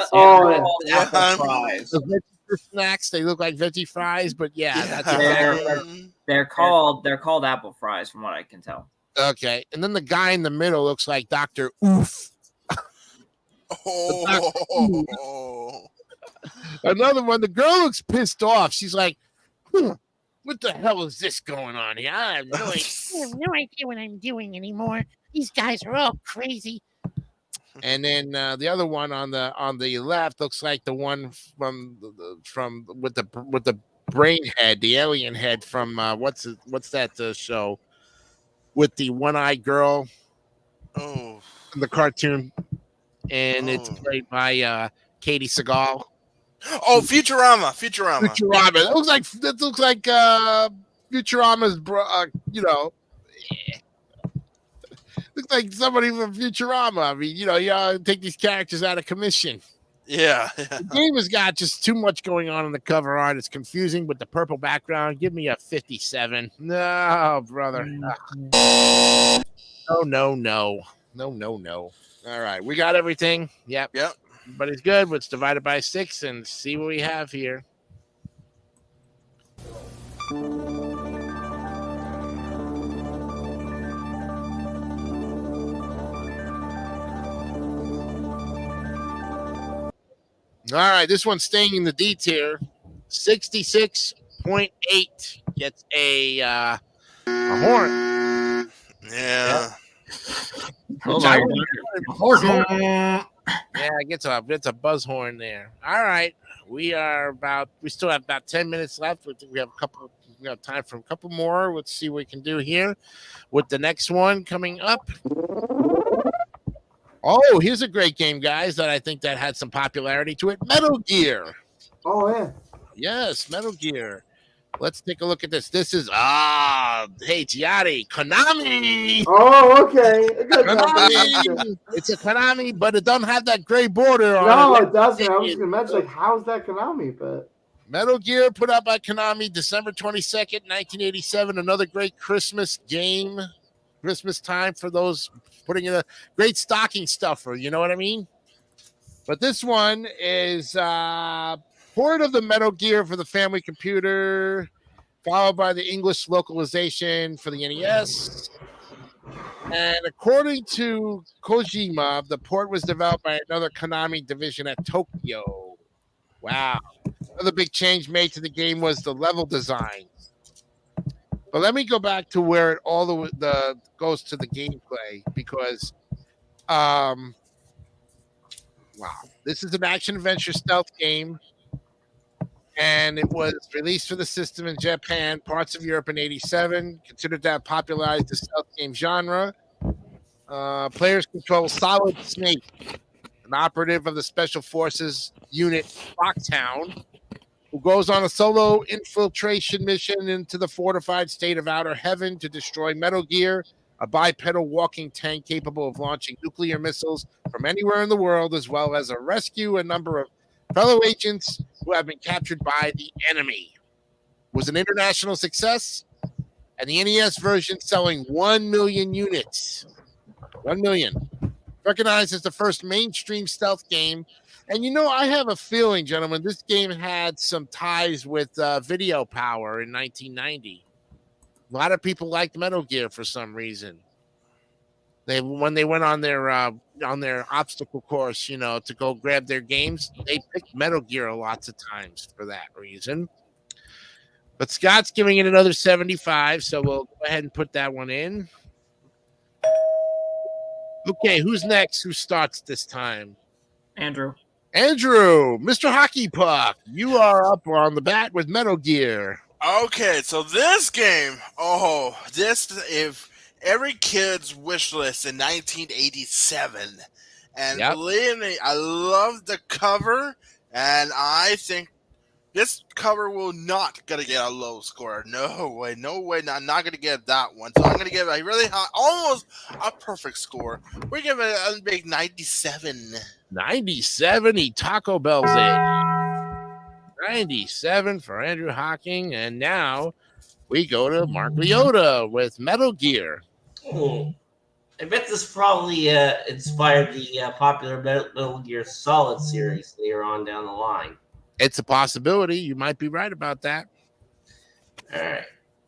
fries. Those veggie snacks, they look like veggie fries, but that's exactly they're called apple fries, from what I can tell. okay. And then the guy in the middle looks like Dr. Oof. Another one. The girl looks pissed off. She's like, what the hell is this going on here? I have no idea what I'm doing anymore. These guys are all crazy. And then the other one on the left looks like the one from with the brain head, the alien head from what's that show with the one-eyed girl? Oh, the cartoon, and it's played by Katie Seagal. Oh, Futurama. That looks like Futurama's looks like somebody from Futurama. I mean, you take these characters out of commission. Yeah. The game has got just too much going on in the cover art. It's confusing with the purple background. Give me a 57. No, brother. No. All right, we got everything. Yep. Everybody's good. Let's divide it by 6 and see what we have here. All right, this one's staying in the D tier. 66.8 gets a horn. Yeah. Oh Which my I god. would- Horn. Yeah, it's a buzz horn there. All right. We still have about 10 minutes left. We have time for a couple more. Let's see what we can do here with the next one coming up. Oh, here's a great game, guys, that I think that had some popularity to it. Metal Gear. Oh yeah. Yes, Metal Gear. Let's take a look at this. This is hey Giatti, Konami. Oh, okay. Good Konami. It's a Konami, but it doesn't have that gray border on No, it. it doesn't. I was gonna mention, like, how's that Konami? But Metal Gear put out by Konami December 22nd, 1987. Another great Christmas game. Christmas time for those putting in a great stocking stuffer. You know what I mean? But this one is port of the Metal Gear for the family computer, followed by the English localization for the NES. And according to Kojima, the port was developed by another Konami division at Tokyo. Wow. Another big change made to the game was the level design. But let me go back to where it all the goes to the gameplay, because wow. This is an action adventure stealth game, and it was released for the system in Japan, parts of Europe in 87, considered to have popularized the stealth game genre. Players control Solid Snake, an operative of the Special Forces unit Rocktown, who goes on a solo infiltration mission into the fortified state of Outer Heaven to destroy Metal Gear, a bipedal walking tank capable of launching nuclear missiles from anywhere in the world, as well as rescue a number of fellow agents who have been captured by the enemy. It was an international success, and the NES version selling 1 million units. 1 million. Recognized as the first mainstream stealth game. And I have a feeling, gentlemen, this game had some ties with Video Power in 1990. A lot of people liked Metal Gear for some reason. When they went on their obstacle course, to go grab their games, they picked Metal Gear lots of times for that reason. But Scott's giving it another 75, so we'll go ahead and put that one in. Okay, who's next? Who starts this time? Andrew, Mr. Hockey Puck, you are up on the bat with Metal Gear. Okay, so this game, if every kid's wish list in 1987. And believe me, I love the cover, and I think this cover will not gonna get a low score. No way, I'm not gonna get that one. So I'm gonna give it a really high, almost a perfect score. We're giving it a big 97. 97, he Taco Bell's in. 97 for Andrew Hocking, and now we go to Mark Leota with Metal Gear. I bet this probably inspired the popular Metal Gear Solid series later on down the line. It's a possibility. You might be right about that. All right.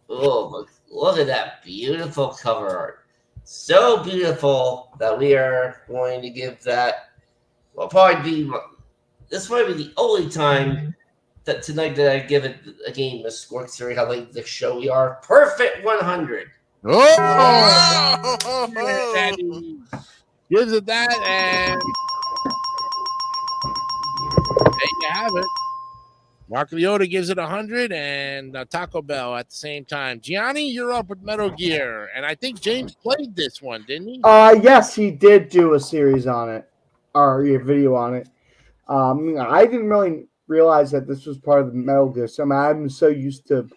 Oh, look at that beautiful cover art. So beautiful that we are going to give that. This might be the only time that tonight that I give it a game a score, considering how late the show we are. Perfect 100. Oh! Gives it that, and there you have it. Mark Leota gives it 100, and Taco Bell at the same time. Gianni, you're up with Metal Gear, and I think James played this one, didn't he? Yes, he did do a series on it, or a video on it. I didn't really realize that this was part of the Metal Gear. So I'm so used to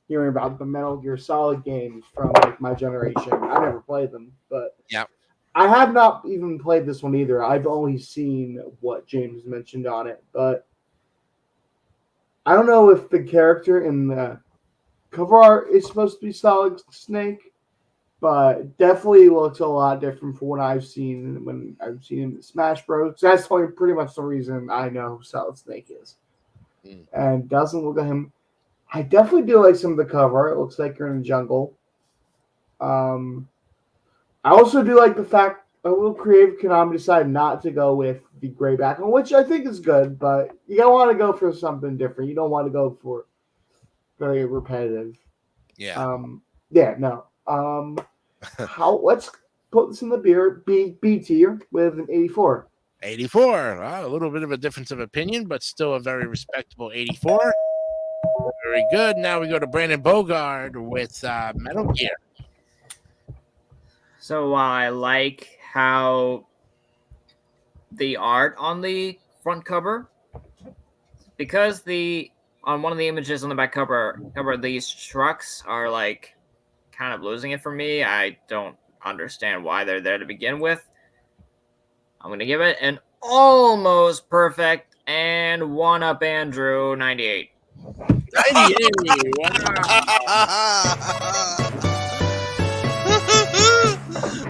hearing about the Metal Gear Solid games from my generation. I never played them, but yeah, I have not even played this one either. I've only seen what James mentioned on it, but I don't know if the character in the cover art is supposed to be Solid Snake, but definitely looks a lot different from what I've seen when I've seen him in Smash Bros. That's pretty much the reason I know who Solid Snake is. And doesn't look at him. I definitely do like some of the cover. It looks like you're in the jungle. I also do like the fact a little creative Konami decided not to go with the gray background, which I think is good, but you don't want to go for something different. You don't want to go for very repetitive. Yeah. No. Let's put this in the B tier with an 84. 84. A little bit of a difference of opinion, but still a very respectable 84. Very good. Now we go to Brandon Bogard with Metal Gear. So while I like how the art on the front cover, because on one of the images on the back cover these trucks are like kind of losing it for me. I don't understand why they're there to begin with. I'm gonna give it an almost perfect and one up Andrew 98. 98. Wow.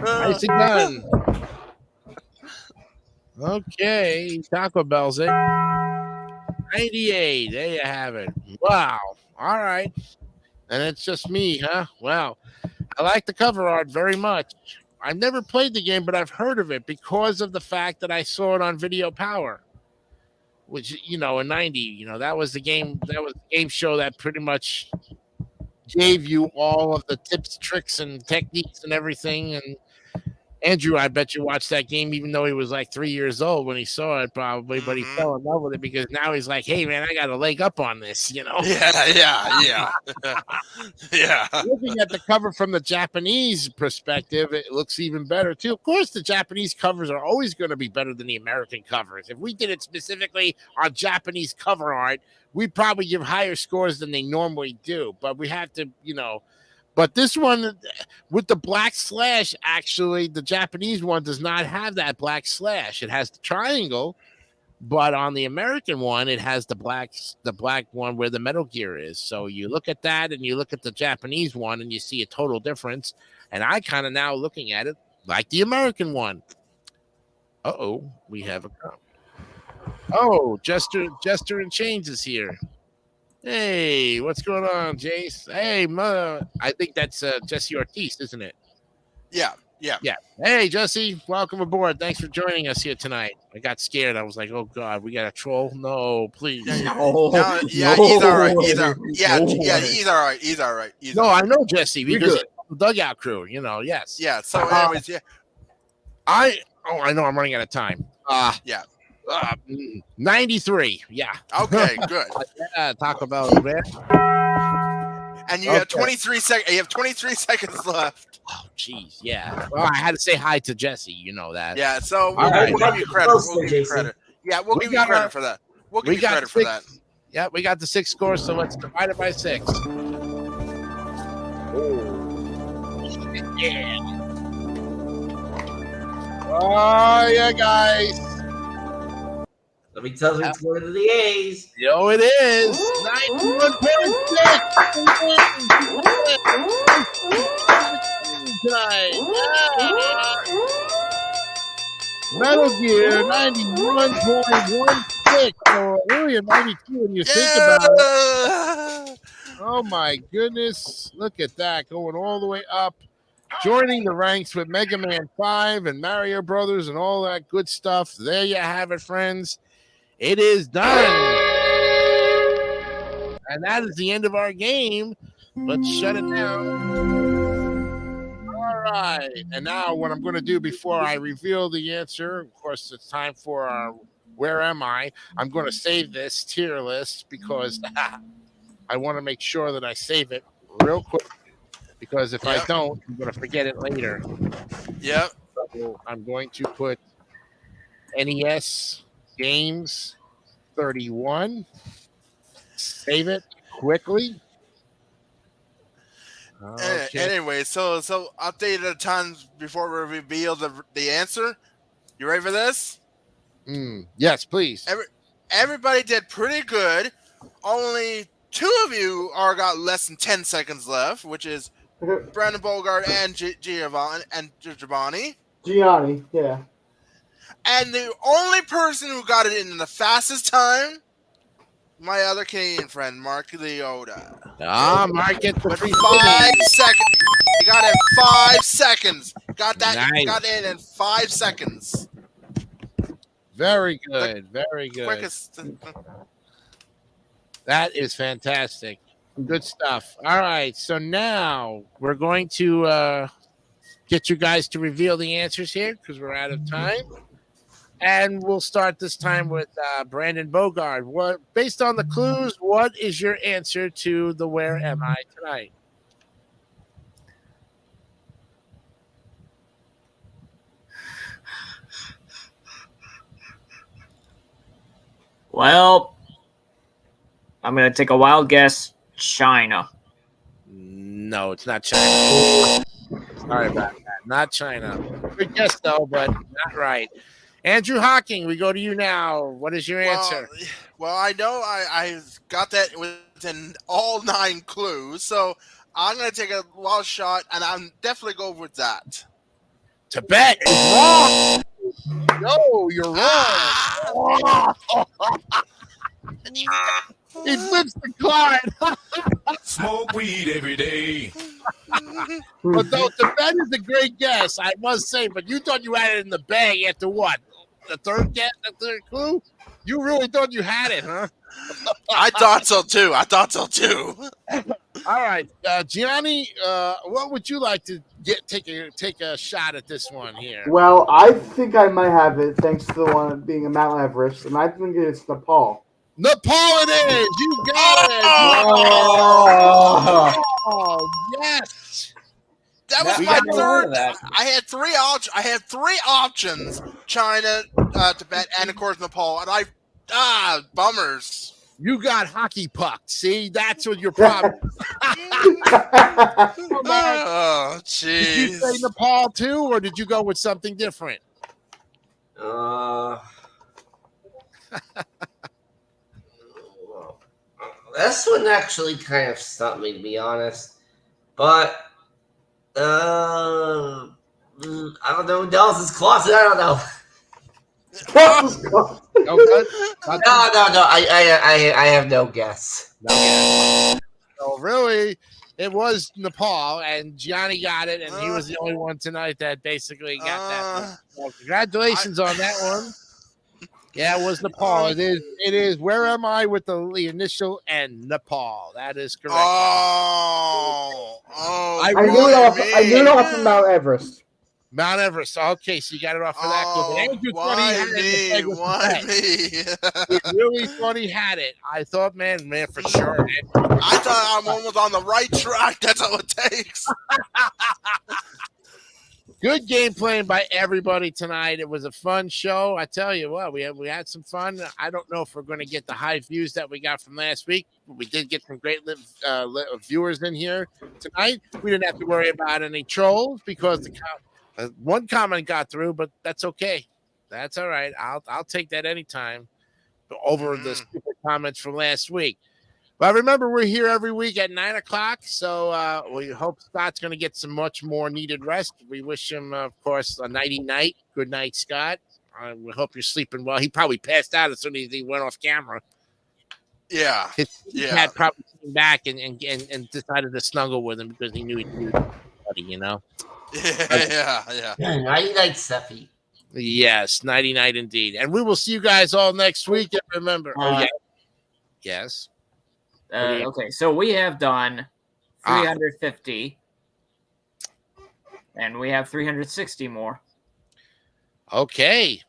Nicely done. Okay, Taco Bell's it. 98. There you have it. Wow. All right. And it's just me, huh? Wow. I like the cover art very much. I've never played the game, but I've heard of it because of the fact that I saw it on Video Power, which, in 90, that was the game show that pretty much gave you all of the tips, tricks, and techniques and everything. And Andrew, I bet you watched that game, even though he was like 3 years old when he saw it, probably, but he fell in love with it because now he's like, hey, man, I got a leg up on this, Yeah. Looking at the cover from the Japanese perspective, it looks even better, too. Of course, the Japanese covers are always going to be better than the American covers. If we did it specifically on Japanese cover art, we'd probably give higher scores than they normally do, but we have to, But this one with the black slash, actually, the Japanese one does not have that black slash. It has the triangle, but on the American one, it has the black one where the Metal Gear is. So you look at that and you look at the Japanese one and you see a total difference. And I kind of now looking at it like the American one. Uh-oh, we have a problem. Oh, Jester and Chains is here. Hey, what's going on, Jace? Hey, I think that's Jesse Ortiz, isn't it? Yeah. Hey, Jesse, welcome aboard. Thanks for joining us here tonight. I got scared. I was like, oh, God, we got a troll? No, please. He's all right. He's all right. He's all right. I know Jesse because he's the dugout crew, yes. Yeah, so anyways, I know I'm running out of time. 93. Yeah. Okay, good. Taco Bell, man. And you have 23 seconds. You have 23 seconds left. Oh, jeez. Yeah. Well, I had to say hi to Jesse. You know that. Yeah. So we'll give you credit. We'll give you credit. Yeah, we'll give you credit for that. We'll give you credit for that. Yeah, we got the 6 scores, so let's divide it by 6. Yeah. Oh yeah, guys. Let me tell you, it's going to the A's. Yo, it is 91.6 tonight. Metal Gear 91.16 or really a 92 when you think about it. Oh my goodness. Look at that. Going all the way up. Joining the ranks with Mega Man 5 and Mario Brothers and all that good stuff. There you have it, friends. It is done. And that is the end of our game. Let's shut it down. All right. And now what I'm going to do before I reveal the answer, of course, it's time for our Where Am I? I'm going to save this tier list because I want to make sure that I save it real quick. Because if I don't, I'm going to forget it later. Yep. So I'm going to put NES Games 31. Save it quickly. Okay. Anyway, so updated times before we reveal the answer. You ready for this? Yes, please. Everybody did pretty good. Only 2 of you got less than 10 seconds left, which is Brandon Bogart and Giovanni. Gianni, yeah. And the only person who got it in the fastest time my other Canadian friend, Mark Leota. Mark gets the With free 5 seconds. He got it in 5 seconds. Got that. Nice. Got it in 5 seconds. Very good. Very good. Quickest. That is fantastic. Good stuff. All right. So now we're going to get you guys to reveal the answers here because we're out of time. And we'll start this time with Brandon Bogard. What, based on the clues, what is your answer to the Where Am I Tonight? Well, I'm going to take a wild guess. China. No, it's not China. Sorry about that. Not China. Good guess, though, but not right. Andrew Hocking, we go to you now. What is your answer? Well, I know I got that within all 9 clues, so I'm going to take a wild shot, and I'm definitely going with that. Tibet is wrong. No, you're wrong. He flips the card. Smoke weed every day. But though Tibet is a great guess, I must say, but you thought you had it in the bag after what? The third guess, the third clue? You really thought you had it, huh? I thought so too. All right, Gianni, what would you like to take a shot at this one here? Well, I think I might have it thanks to the one being a Mount Everest, and I think it's Nepal. Nepal it is. You got it. Oh, yes. That was We my got more of third. that. I had 3 options. I had 3 options: China, Tibet, and of course Nepal. And bummers. You got hockey pucked. See, that's what your problem. Oh, Did you say jeez. Nepal too, or did you go with something different? This one actually kind of stumped me, to be honest. But I don't know. Dallas is closet. I don't know. No good. No. I have no guess. So really, it was Nepal, and Gianni got it, and he was the only one tonight that basically got that. Well, congratulations on that one. Yeah, it was Nepal. It is. Where am I with the initial N? Nepal. That is correct. I knew it off from Mount Everest. Mount Everest. Okay, so you got it off of that. Oh, Andrew thought he had it. why me? He really thought he had it. I thought, man, for sure. I thought I'm almost on the right track. That's all it takes. Good game playing by everybody tonight. It was a fun show. I tell you what, we had some fun. I don't know if we're going to get the high views that we got from last week, but we did get some great viewers in here tonight. We didn't have to worry about any trolls because one comment got through, but that's okay. That's all right. I'll take that anytime over the stupid comments from last week. But remember, we're here every week at 9 o'clock, so we hope Scott's going to get some much more needed rest. We wish him, of course, a nighty night. Good night, Scott. We hope you're sleeping well. He probably passed out as soon as he went off camera. Yeah. His cat probably came back and decided to snuggle with him because he knew he'd be buddy, you know? Yeah. Night night, Steffi. Yes, nighty night indeed. And we will see you guys all next week. And remember, yes. Okay, so we have done 350, and we have 360 more. Okay,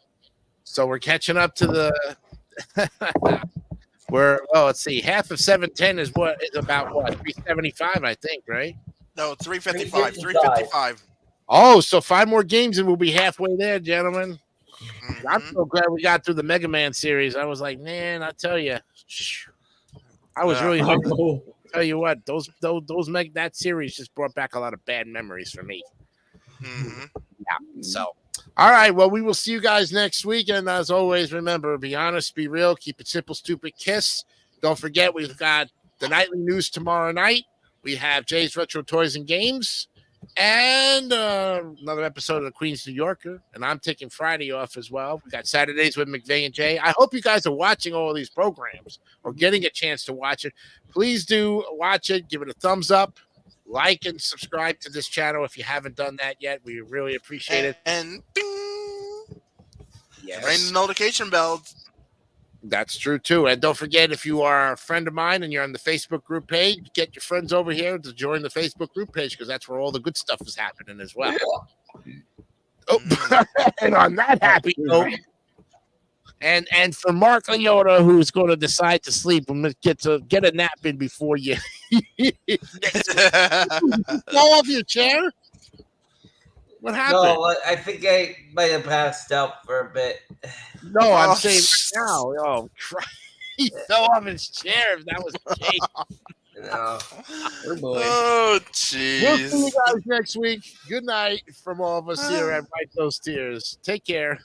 so we're catching up to the. Let's see. Half of 710 is about 375, I think, right? No, 355. 355. Oh, so 5 more games and we'll be halfway there, gentlemen. I'm so glad we got through the Mega Man series. I was like, man, I tell you. I was really hoping. Tell you what, that series just brought back a lot of bad memories for me. Mm-hmm. Yeah. So, all right. Well, we will see you guys next week. And as always, remember, be honest, be real, keep it simple, stupid, kiss. Don't forget, we've got the nightly news tomorrow night. We have Jay's Retro Toys and Games. And another episode of the Queens New Yorker. And I'm taking Friday off as well. We got Saturdays with McVeigh and Jay. I hope you guys are watching all of these programs or getting a chance to watch it. Please do watch it. Give it a thumbs up. Like and subscribe to this channel if you haven't done that yet. We really appreciate it. And ding, Yes. ring the notification bell. That's true too. And don't forget, if you are a friend of mine and you're on the Facebook group page, get your friends over here to join the Facebook group page because that's where all the good stuff is happening as well. Oh, and on that happy note, and for Mark Leota, who's going to decide to sleep, I'm going to get a nap in before you fall off your chair. What happened? No, I think I might have passed out for a bit. No, I'm Oh, saying right now. Oh, Christ. He fell off his chair. If that was the case. No. Oh, We'll see you jeez. guys next week. Good night from all of us here at Write Those Tears. Take care.